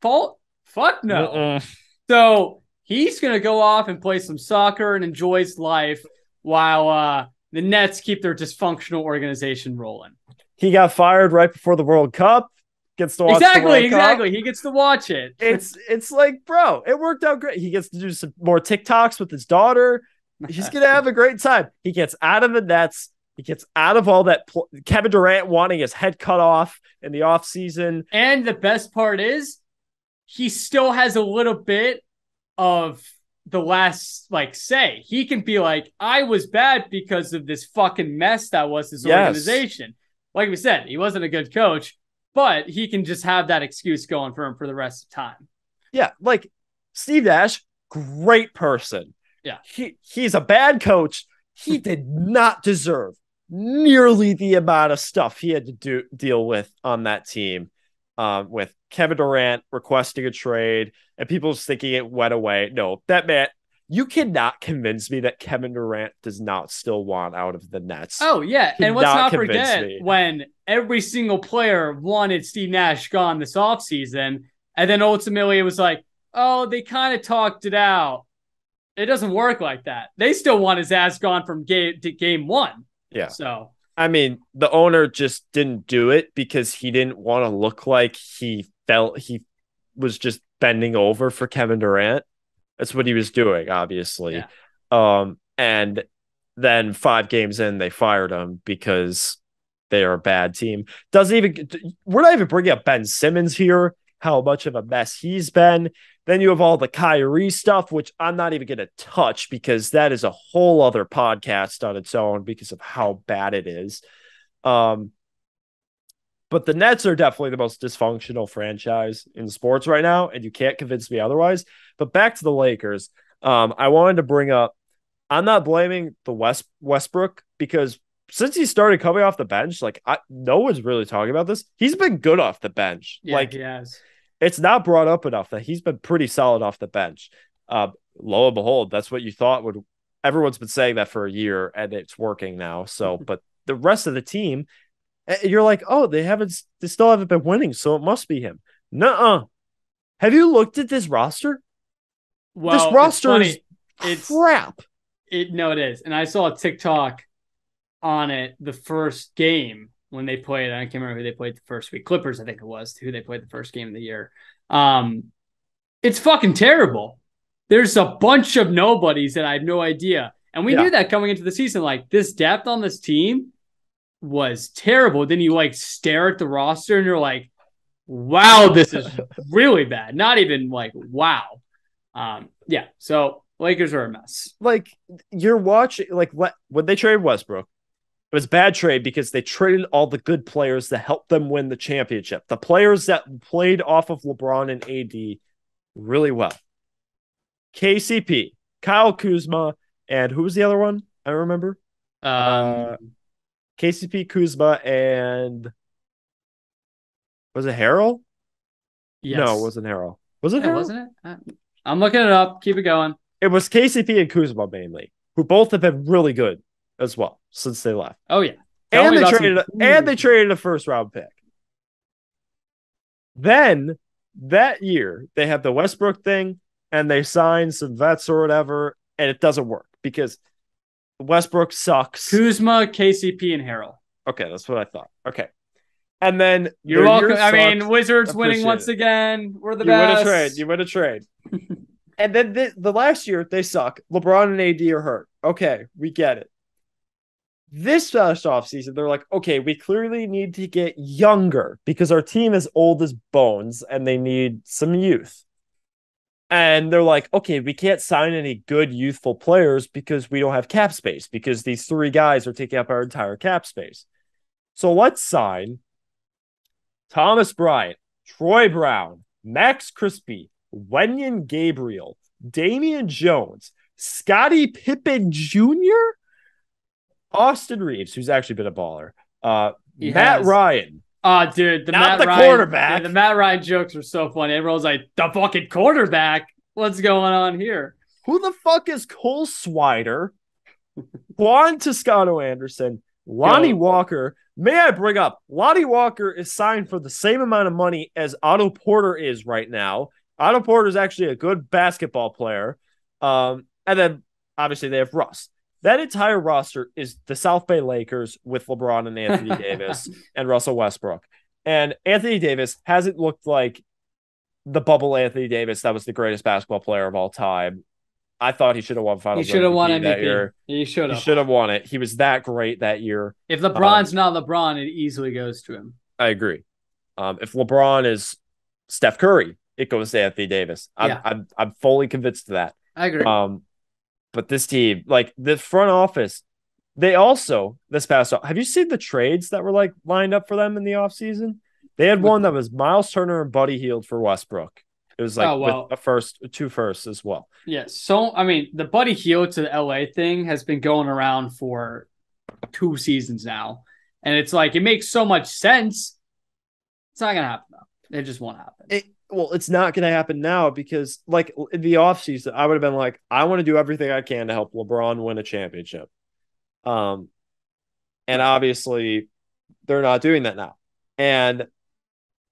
Fuck no. Mm-mm. So he's going to go off and play some soccer and enjoy his life while the Nets keep their dysfunctional organization rolling. He got fired right before the World Cup. Gets to watch exactly. He gets to watch it. It's like, bro, it worked out great. He gets to do some more TikToks with his daughter. He's going to have a great time. He gets out of the Nets. He gets out of all that Kevin Durant wanting his head cut off in the offseason. And the best part is he still has a little bit of the last say. He can be like, I was bad because of this fucking mess that was his organization. Like we said, he wasn't a good coach, but he can just have that excuse going for him for the rest of time. Yeah, Steve Nash, great person. Yeah. He's a bad coach. He did not deserve nearly the amount of stuff he had to deal with on that team, with Kevin Durant requesting a trade and people just thinking it went away. No, that man, you cannot convince me that Kevin Durant does not still want out of the Nets. Oh, yeah. And let's not forget when every single player wanted Steve Nash gone this offseason, and then ultimately it was like, oh, they kind of talked it out. It doesn't work like that. They still want his ass gone from game one. Yeah. So, I mean, the owner just didn't do it because he didn't want to look like he felt he was just bending over for Kevin Durant. That's what he was doing, obviously. Yeah. And then 5 games in, they fired him because they are a bad team. We're not even bringing up Ben Simmons here, how much of a mess he's been. Then you have all the Kyrie stuff, which I'm not even going to touch because that is a whole other podcast on its own because of how bad it is. But the Nets are definitely the most dysfunctional franchise in sports right now, and you can't convince me otherwise. But back to the Lakers, I wanted to bring up, I'm not blaming the Westbrook because since he started coming off the bench, no one's really talking about this. He's been good off the bench. Yeah, he has. It's not brought up enough that he's been pretty solid off the bench. Lo and behold, that's what you thought would. Everyone's been saying that for a year, and it's working now. So, but the rest of the team, you're like, oh, they still haven't been winning, so it must be him. Nuh-uh. Have you looked at this roster? Well, this roster is crap. No, it is. And I saw a TikTok on it the first game when they played. I can't remember who they played the first week. Clippers, I think it was, who they played the first game of the year. It's fucking terrible. There's a bunch of nobodies that I have no idea. And we knew that coming into the season, this depth on this team was terrible. Then you stare at the roster and you're like, wow, this is really bad. Not even wow. Yeah. So Lakers are a mess. You're watching, when they traded Westbrook, it was a bad trade because they traded all the good players that helped them win the championship. The players that played off of LeBron and AD really well. KCP, Kyle Kuzma, and who was the other one? I remember. KCP, Kuzma, and was it Harrell? Yes. No, it wasn't Harrell. Was it Harrell? Wasn't it? I'm looking it up. Keep it going. It was KCP and Kuzma mainly, who both have been really good as well since they left. Oh yeah. And they traded a first round pick. Then that year they have the Westbrook thing and they sign some vets or whatever, and it doesn't work because Westbrook sucks. Kuzma, KCP, and Harrell. Okay, that's what I thought. Okay. And then you're welcome. I mean, Wizards winning once again. We're the best. You win a trade. And then the last year they suck. LeBron and AD are hurt. Okay, we get it. This past offseason, they're like, okay, we clearly need to get younger because our team is old as bones and they need some youth. And they're like, okay, we can't sign any good youthful players because we don't have cap space because these three guys are taking up our entire cap space. So let's sign Thomas Bryant, Troy Brown, Max Crispy, Wenyon Gabriel, Damian Jones, Scottie Pippen Jr., Austin Reeves, who's actually been a baller, He Matt has. Ryan, Oh, dude, not the quarterback. The Matt Ryan jokes are so funny. Everyone's like, the fucking quarterback. What's going on here? Who the fuck is Cole Swider? Juan Toscano Anderson, Lonnie Yo, Walker. May I bring up, Lonnie Walker is signed for the same amount of money as Otto Porter is right now. Otto Porter is actually a good basketball player. And then obviously they have Russ. That entire roster is the South Bay Lakers with LeBron and Anthony Davis and Russell Westbrook. And Anthony Davis hasn't looked like the bubble Anthony Davis that was the greatest basketball player of all time. I thought he should have won he Finals should have won MVP that MVP. year. He should He have. should have won it. He was that great that year. If LeBron's not LeBron, it easily goes to him. I agree. If LeBron is Steph Curry, it goes to Anthony Davis. I'm fully convinced of that. I agree. But this team, like the front office, they also this past have you seen the trades that were like lined up for them in the offseason? They had one that was Miles Turner and Buddy Hield for Westbrook. It was like with two firsts as well. Yeah. So I mean, the Buddy Hield to the LA thing has been going around for 2 seasons now. And it's like it makes so much sense. It's not gonna happen though. It just won't happen. It's not going to happen now because, like, in the offseason, I would have been like, I want to do everything I can to help LeBron win a championship. And obviously, they're not doing that now. And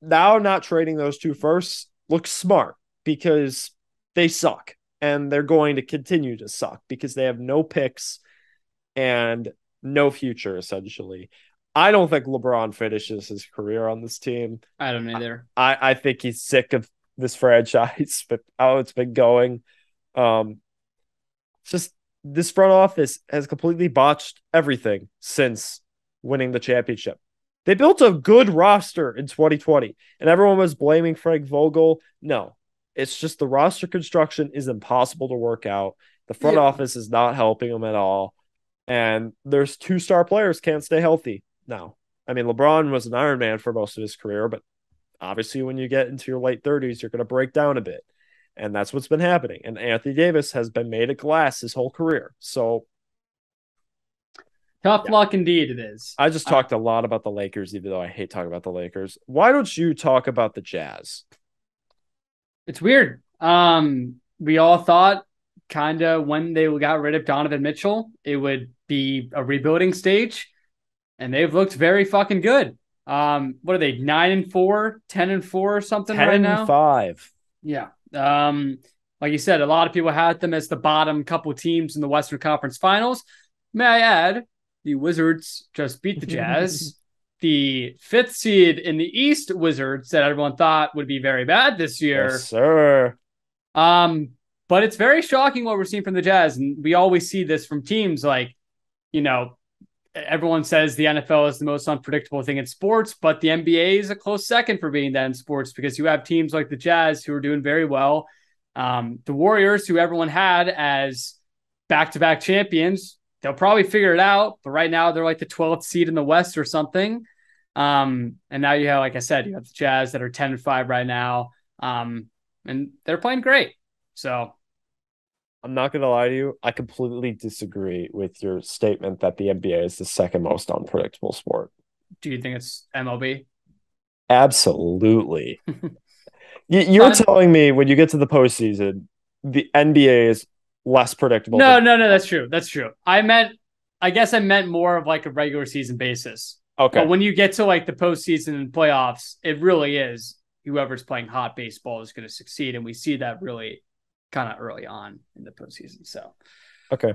now not trading those two firsts looks smart because they suck. And they're going to continue to suck because they have no picks and no future, essentially. I don't think LeBron finishes his career on this team. I don't either. I think he's sick of this franchise, but how it's been going. Just this front office has completely botched everything since winning the championship. They built a good roster in 2020, and everyone was blaming Frank Vogel. No, it's just the roster construction is impossible to work out. The front office is not helping them at all. And there's 2-star players can't stay healthy. No, I mean, LeBron was an Iron Man for most of his career, but obviously when you get into your late 30s, you're going to break down a bit. And that's what's been happening. And Anthony Davis has been made of glass his whole career. So tough luck indeed it is. I just talked a lot about the Lakers, even though I hate talking about the Lakers. Why don't you talk about the Jazz? It's weird. We all thought kind of when they got rid of Donovan Mitchell, it would be a rebuilding stage. And they've looked very fucking good. What are they? 9-4, 10-4 or something right now? 10-5. Yeah. Like you said, a lot of people had them as the bottom couple teams in the Western Conference Finals. May I add, the Wizards just beat the Jazz. The 5th seed in the East Wizards that everyone thought would be very bad this year. Yes, sir. But it's very shocking what we're seeing from the Jazz. And we always see this from teams like, everyone says the NFL is the most unpredictable thing in sports, but the NBA is a close second for being that in sports because you have teams like the Jazz who are doing very well. The Warriors, who everyone had as back-to-back champions, they'll probably figure it out. But right now they're like the 12th seed in the West or something. And now you have, like I said, you have the Jazz that are 10-5 right now. And they're playing great. So I'm not going to lie to you. I completely disagree with your statement that the NBA is the second most unpredictable sport. Do you think it's MLB? Absolutely. You're telling me when you get to the postseason, the NBA is less predictable. No, that's true. That's true. I guess I meant more of like a regular season basis. Okay. But when you get to like the postseason and playoffs, it really is whoever's playing hot baseball is going to succeed. And we see that really kind of early on in the postseason. So, okay.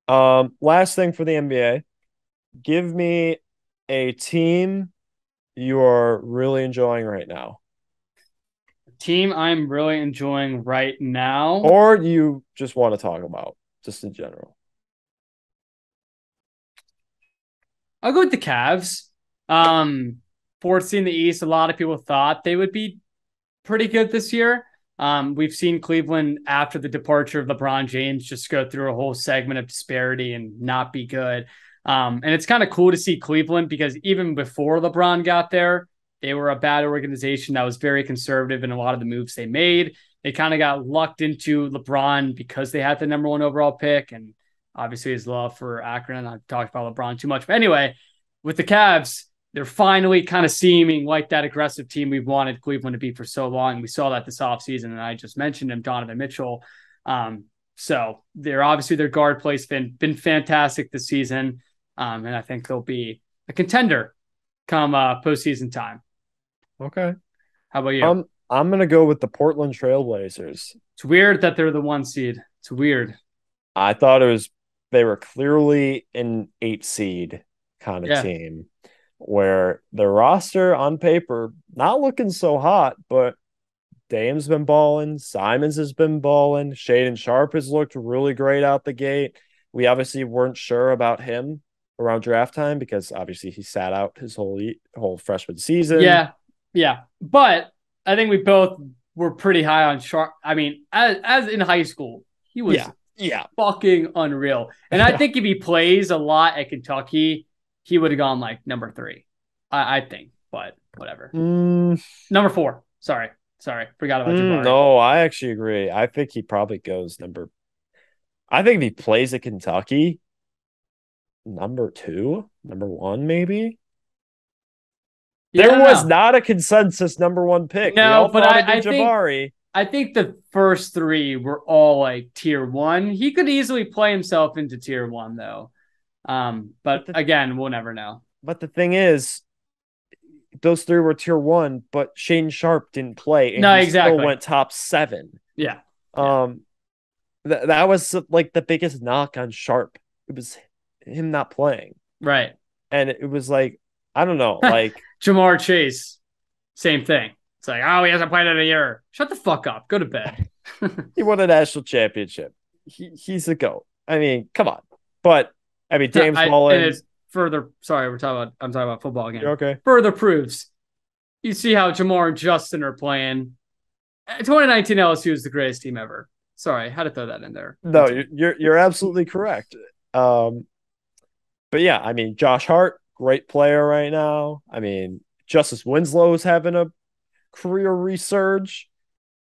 Last thing for the NBA, give me a team you are really enjoying right now. Team I'm really enjoying right now, or you just want to talk about just in general. I'll go with the Cavs. Fourth seed in the East. A lot of people thought they would be pretty good this year. We've seen Cleveland after the departure of LeBron James just go through a whole segment of disparity and not be good. And it's kind of cool to see Cleveland because even before LeBron got there, they were a bad organization that was very conservative in a lot of the moves they made. They kind of got lucked into LeBron because they had the number one overall pick and obviously his love for Akron. I've talked about LeBron too much. But anyway, with the Cavs, they're finally kind of seeming like that aggressive team we've wanted Cleveland to be for so long. We saw that this offseason, and I just mentioned him, Donovan Mitchell. So they're obviously their guard play's been fantastic this season. And I think they'll be a contender come postseason time. Okay. How about you? I'm going to go with the Portland Trailblazers. It's weird that they're the 1 seed. It's weird. I thought they were clearly an 8 seed kind of team where the roster on paper, not looking so hot, but Dame's been balling. Simons has been balling. Shaedon Sharpe has looked really great out the gate. We obviously weren't sure about him around draft time because obviously he sat out his whole freshman season. Yeah. But I think we both were pretty high on Sharpe. I mean, as in high school, he was fucking unreal. And I think if he plays a lot at Kentucky, he would have gone like number 3. I think, but whatever. Number 4. Sorry. Forgot about Jabari. No, I actually agree. I think he probably goes I think if he plays at Kentucky, number 2, number 1, maybe. There was not a consensus number 1 pick. No, but I think the first 3 were all like tier 1. He could easily play himself into tier 1 though. But again, we'll never know. But the thing is, those 3 were tier 1, but Shaedon Sharpe didn't play, and he still went top 7. Yeah. That was like the biggest knock on Sharpe. It was him not playing, right? And it was like, I don't know, like Jamar Chase, same thing. It's like, oh, he hasn't played in a year. Shut the fuck up. Go to bed. He won a national championship. He's a GOAT. I mean, come on. But I mean, James Mullins. I'm talking about football again. You're okay. Further proves. You see how Jamar and Justin are playing. 2019 LSU is the greatest team ever. Sorry, I had to throw that in there. No, you're absolutely correct. But yeah, I mean, Josh Hart, great player right now. I mean, Justice Winslow is having a career resurge.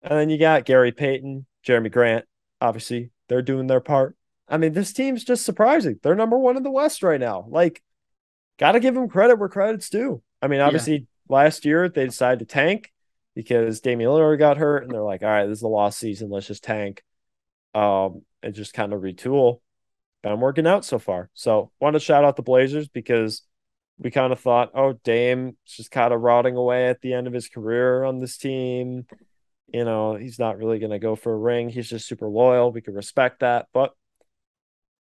And then you got Gary Payton, Jeremy Grant. Obviously, they're doing their part. I mean, this team's just surprising. They're number 1 in the West right now. Like, got to give them credit where credit's due. I mean, obviously, last year they decided to tank because Damian Lillard got hurt, and they're like, all right, this is the lost season. Let's just tank and just kind of retool. Been working out so far. So, want to shout out the Blazers because we kind of thought, oh, Dame's just kind of rotting away at the end of his career on this team. You know, he's not really going to go for a ring. He's just super loyal. We can respect that, but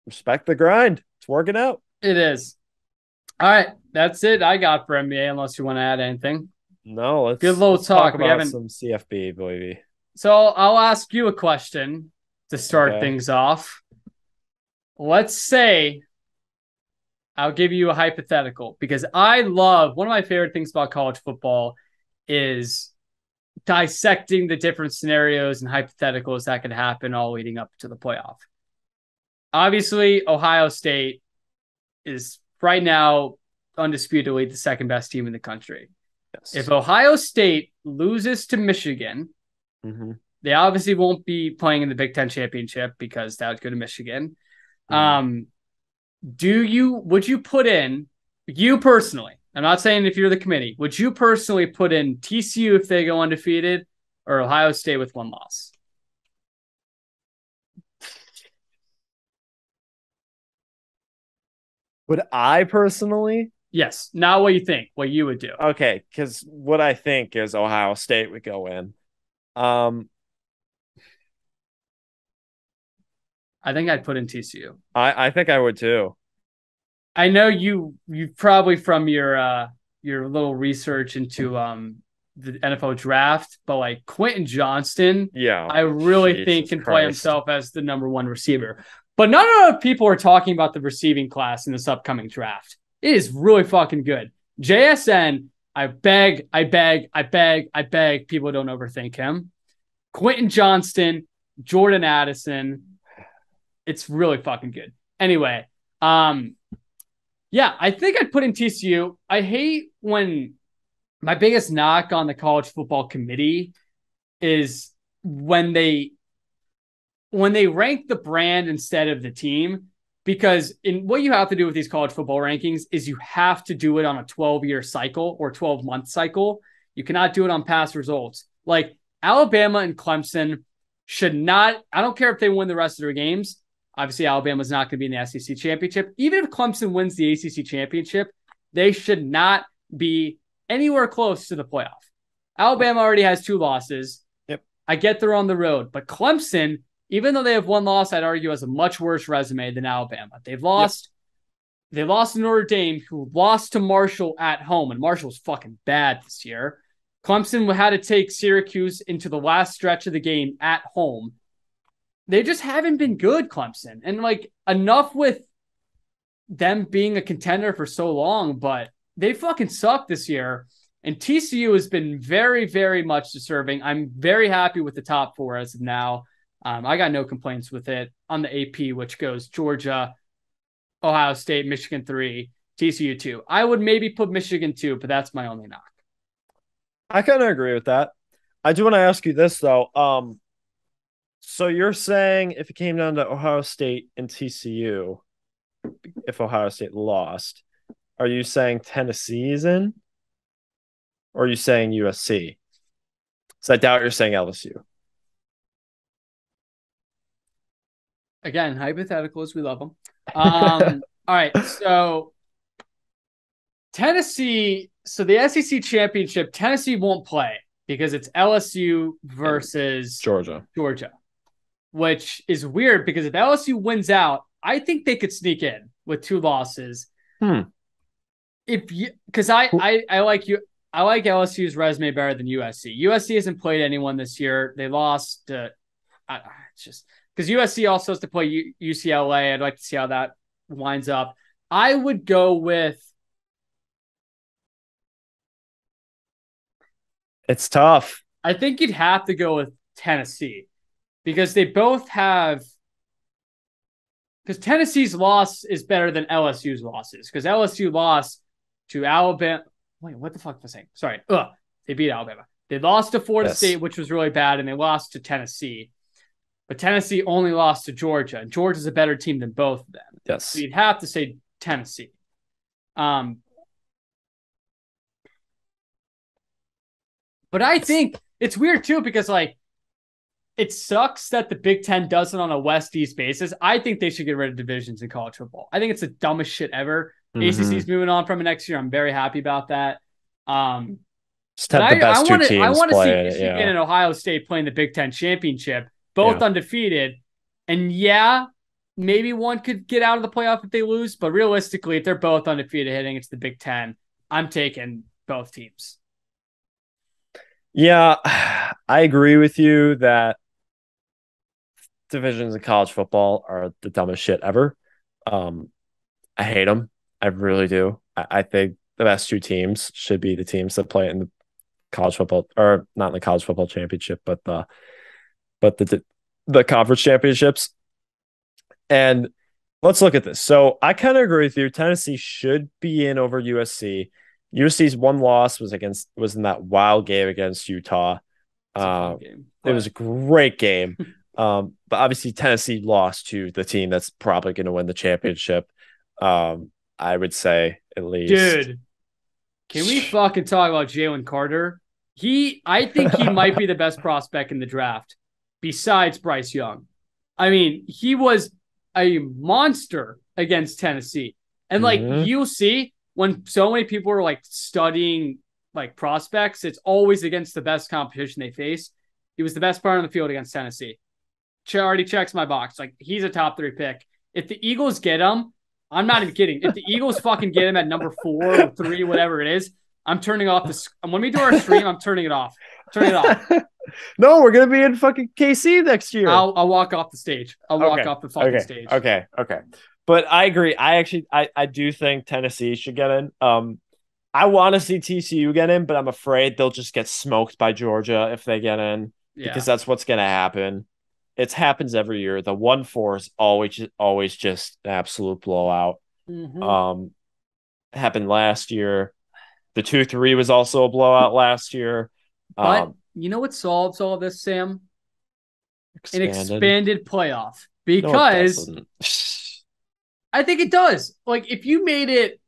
respect the grind. It's working out. It is. All right. That's it I got for NBA, unless you want to add anything. No, let's talk about some CFB, baby. So I'll ask you a question to start things off. Let's say I'll give you a hypothetical because one of my favorite things about college football is dissecting the different scenarios and hypotheticals that could happen all leading up to the playoff. Obviously, Ohio State is right now undisputedly the second best team in the country. Yes. If Ohio State loses to Michigan, they obviously won't be playing in the Big Ten championship because that would go to Michigan. Would you put in, you personally, I'm not saying if you're the committee, would you personally put in TCU if they go undefeated or Ohio State with 1 loss? Would I personally? Yes. Not what you think, what you would do. Okay, because what I think is Ohio State would go in. I think I'd put in TCU. I think I would too. I know you probably from your little research into the NFL draft, but like Quentin Johnston, I really think can play himself as the number 1 receiver. But not enough people are talking about the receiving class in this upcoming draft. It is really fucking good. JSN, I beg, people don't overthink him. Quentin Johnston, Jordan Addison. It's really fucking good. Anyway, yeah, I think I'd put in TCU. I hate when my biggest knock on the college football committee is when they rank the brand instead of the team, because in what you have to do with these college football rankings is you have to do it on a 12-year cycle or 12-month cycle. You cannot do it on past results. Like Alabama and Clemson should not, I don't care if they win the rest of their games. Obviously, Alabama's not going to be in the SEC championship. Even if Clemson wins the ACC championship, they should not be anywhere close to the playoff. Alabama already has 2 losses. Yep. I get they're on the road, but Clemson, even though they have 1 loss, I'd argue has a much worse resume than Alabama. They've lost. Yep. They lost to Notre Dame, who lost to Marshall at home, and Marshall's fucking bad this year. Clemson had to take Syracuse into the last stretch of the game at home. They just haven't been good, Clemson. And like enough with them being a contender for so long, but they fucking suck this year. And TCU has been very, very much deserving. I'm very happy with the top 4 as of now. I got no complaints with it on the AP, which goes Georgia, Ohio State, Michigan 3, TCU 2. I would maybe put Michigan 2, but that's my only knock. I kind of agree with that. I do want to ask you this, though. So you're saying if it came down to Ohio State and TCU, if Ohio State lost, are you saying Tennessee is in? Or are you saying USC? So I doubt you're saying LSU. Again, hypothetical as we love them. All right, so Tennessee, so the SEC championship, Tennessee won't play because it's LSU versus Georgia, which is weird because if LSU wins out, I think they could sneak in with 2 losses. Because I like you. I like LSU's resume better than USC. USC hasn't played anyone this year. They lost. It's just because USC also has to play UCLA. I'd like to see how that winds up. I would go with. It's tough. I think you'd have to go with Tennessee because they both have. Because Tennessee's loss is better than LSU's losses. Because LSU lost to Alabama. Wait, what the fuck was I saying? Sorry. They beat Alabama. They lost to Florida State, which was really bad, and they lost to Tennessee. But Tennessee only lost to Georgia, and Georgia's a better team than both of them. Yes. So you'd have to say Tennessee. But I think it's weird, too, because, like, it sucks that the Big Ten does it on a West-East basis. I think they should get rid of divisions in college football. I think it's the dumbest shit ever. ACC's moving on from it next year. I'm very happy about that. Just have the best 2 teams I want to see Michigan and Ohio State playing the Big Ten championship, both undefeated. And maybe one could get out of the playoff if they lose. But realistically, if they're both undefeated heading into the Big Ten, I'm taking both teams. Yeah, I agree with you that divisions in college football are the dumbest shit ever. I hate them. I really do. I think the best 2 teams should be the teams that play in the college football, or not in the college football championship, but the conference championships. And let's look at this. So I kind of agree with you. Tennessee should be in over USC. USC's 1 loss was in that wild game against Utah. It was a great game. But obviously Tennessee lost to the team that's probably going to win the championship. I would say at least. Dude, can we fucking talk about Jalen Carter? I think he might be the best prospect in the draft besides Bryce Young. I mean, he was a monster against Tennessee. And like you'll see when so many people are like studying like prospects, it's always against the best competition they face. He was the best player on the field against Tennessee. Already checks my box. Like he's a top 3 pick. If the Eagles get him, I'm not even kidding. If the Eagles fucking get him at number 4 or 3, whatever it is, I'm turning off this. When we do our stream, I'm turning it off. Turning it off. No, we're gonna be in fucking KC next year. I'll walk off the stage. I'll walk off the fucking stage. Okay. But I agree. I do think Tennessee should get in. I want to see TCU get in, but I'm afraid they'll just get smoked by Georgia if they get in because Yeah. that's what's going to happen. It happens every year. The 1-4 is always just an absolute blowout. Mm-hmm. Um, happened last year. The 2-3 was also a blowout last year. But Um, you know what solves all this, Sam? An expanded. expanded playoff. No, it Because doesn't. I think it does. Like, if you made it,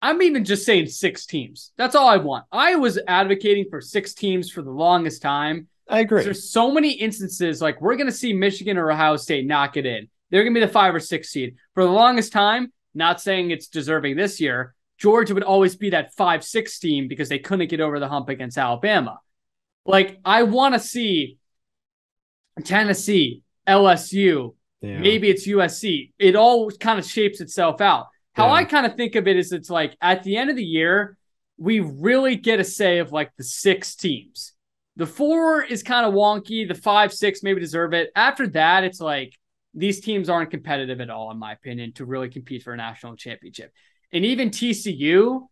I'm even just saying 6 teams. That's all I want. I was advocating for 6 teams for the longest time. I agree. There's so many instances like we're going to see Michigan or Ohio State knock it in. They're going to be the 5 or 6 seed. For the longest time, not saying it's deserving this year, Georgia would always be that 5-6 team because they couldn't get over the hump against Alabama. Like, I want to see Tennessee, LSU, Yeah. maybe it's USC. It all kind of shapes itself out. How I Yeah. kind of think of it is it's like at the end of the year, we really get a say of like the 6 teams. The 4 is kind of wonky. The 5, 6 maybe deserve it. After that, it's like these teams aren't competitive at all, in my opinion, to really compete for a national championship. And even TCU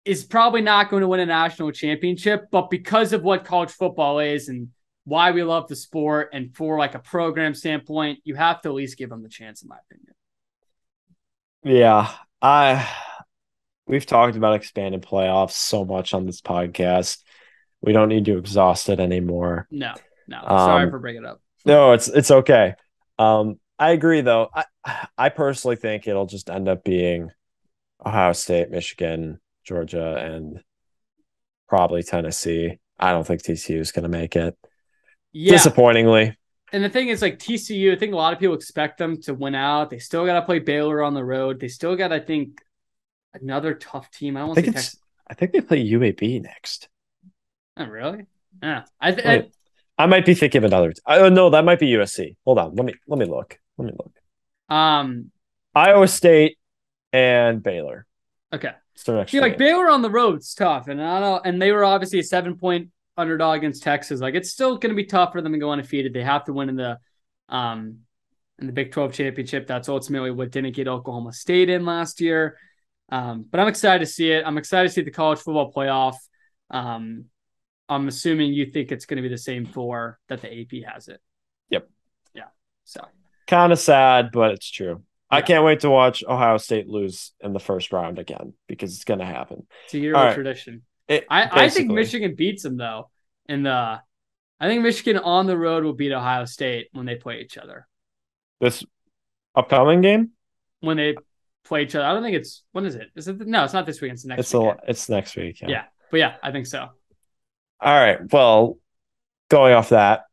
is probably not going to win a national championship, but because of what college football is and why we love the sport and for like a program standpoint, you have to at least give them the chance, in my opinion. Yeah. I we've talked about expanded playoffs so much on this podcast. We don't need to exhaust it anymore. No, no. Sorry Um, for bringing it up. no, it's okay. I agree though. I personally think it'll just end up being Ohio State, Michigan, Georgia, and probably Tennessee. I don't think TCU is going to make it. Yeah. Disappointingly. And the thing is, like TCU, I think a lot of people expect them to win out. They still got to play Baylor on the road. They still got, I think, another tough team. I don't I want to think say it's Texas. I think they play UAB next. Oh, really? Yeah. Wait, I might be thinking of another. Oh no, that might be USC. Hold on. Let me look. Let me look. um, Iowa State and Baylor. okay. It's their next See, two like games. Baylor on the road's tough, and I don't know. And they were obviously a 7 point underdog against Texas. Like it's still going to be tough for them to go undefeated. They have to win um in the Big 12 championship. That's ultimately what didn't get Oklahoma State in last year. But I'm excited to see it. I'm excited to see the college football playoff. Um, I'm assuming you think it's going to be the same for that the AP has it. Yep. Yeah. So Kind of sad, but it's true. I yeah, can't wait to watch Ohio State lose in the first round again because it's going to happen. it's a All yearly right. tradition. It I think basically Michigan beats them though. In the I think Michigan on the road will beat Ohio State when they play each other. this upcoming game. When they play each other, I don't think it's when is it? Is it no? It's not this weekend. It's the next weekend. It's next week. Yeah. Yeah, but yeah, I think so. All right. Well, going off that,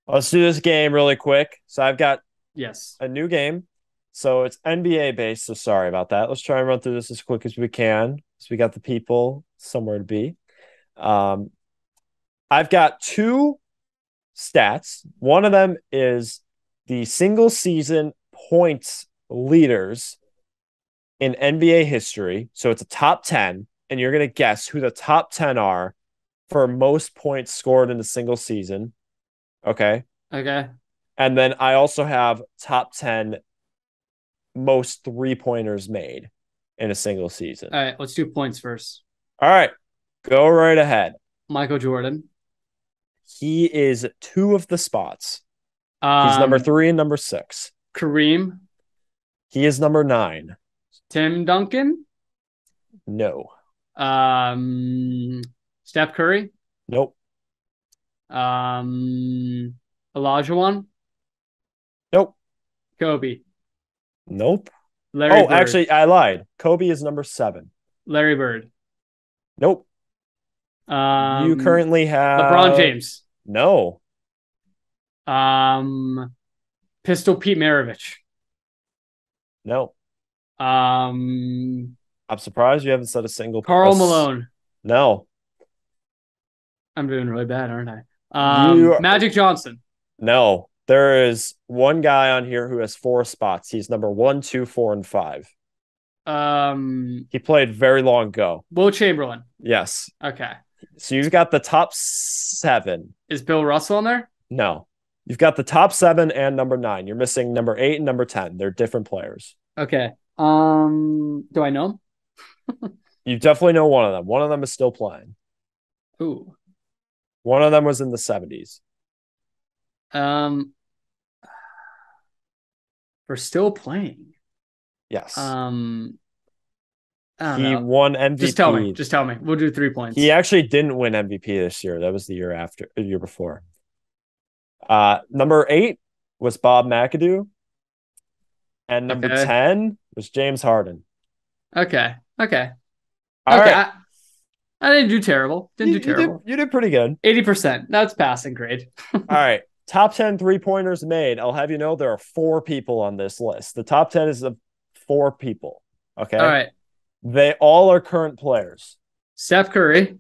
let's do this game really quick. So I've got Yes. a new game. So it's NBA based. So sorry about that. Let's try and run through this as quick as we can. So we got the people somewhere to be. Um, I've got two stats. One of them is the single season points leaders in NBA history. So it's a top 10, and you're going to guess who the top 10 are for most points scored in a single season. Okay. Okay. And then I also have top 10 most 3-pointers made in a single season. All right. Let's do points first. All right. Go right ahead. Michael Jordan. He is two of the spots. He's number 3 and number 6. Kareem. He is number 9. Tim Duncan. No. Steph Curry. Nope. Olajuwon. Nope. Kobe. Nope. Larry Oh, Bird. actually, I lied. Kobe is number 7. Larry Bird. Nope. You currently have LeBron James. No. Pistol Pete Maravich. No. Um, I'm surprised you haven't said a single. Karl Malone. No. I'm doing really bad, aren't I? You Magic Johnson. No. There is one guy on here who has 4 spots. He's number 1, 2, 4, and 5. He played very long ago. Will Chamberlain. Yes. Okay. So you've got the top 7. Is Bill Russell in there? No. You've got the top 7 and number 9. You're missing number 8 and number 10. They're different players. Okay. Do I know You definitely know one of them. One of them is still playing. him? Ooh. One of them was in the 70s. Um, we're still playing. Yes. I don't He know. won MVP. Just tell me. Just tell me. We'll do 3 points. He actually didn't win MVP this year. That was the year before. Number 8 was Bob McAdoo. And number 10 was James Harden. Okay. Okay. All okay. right. I didn't do terrible. Didn't do terrible. You did pretty good. 80%. That's passing grade. All right. Top 10 3-pointers made. I'll have you know there are 4 people on this list. The top 10 is of 4 people. Okay. All right. They all are current players. Steph Curry.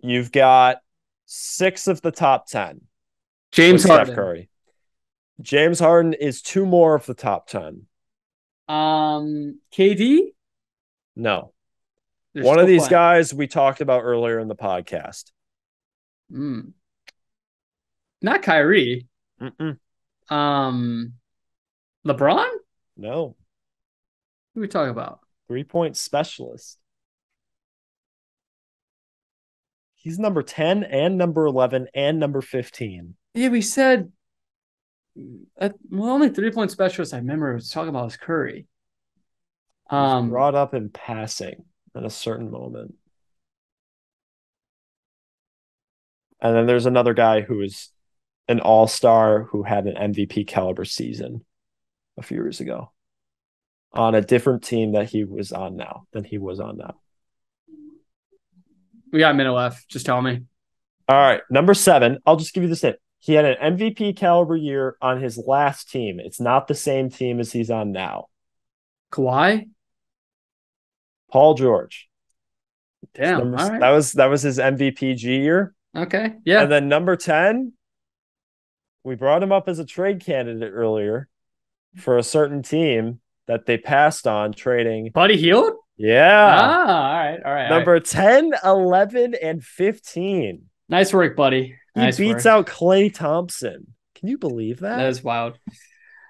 You've got 6 of the top 10. James Harden. Steph Curry. James Harden is 2 more of the top 10. KD? No. One of these guys we talked about earlier in the podcast. Not Kyrie. Mm-mm. LeBron? No. Who are we talking about? 3-point specialist. He's number 10 and number 11 and number 15. Yeah, we said only 3-point specialist I remember was talking about was Curry. Brought up in passing at a certain moment. And then there's another guy who is an all-star who had an MVP caliber season a few years ago on a different team than he was on now. We got minute left. Just tell me. All right. Number 7. I'll just give you this hint. He had an MVP caliber year on his last team. It's not the same team as he's on now. Kawhi? Paul George. Damn. All right. That was his MVP G year. Okay. Yeah. And then number 10, we brought him up as a trade candidate earlier for a certain team that they passed on trading. Buddy Hield? Yeah. All right. Number 10, 11, and 15. Nice work, buddy. He beats out Klay Thompson. Can you believe that? That is wild.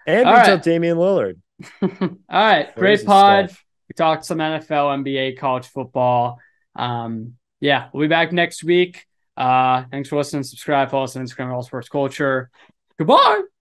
And beats out Damian Lillard. All right. Great pod. We talked some NFL, NBA, college football. Yeah, we'll be back next week. Thanks for listening. Subscribe, follow us on Instagram, All Sports Culture. Goodbye.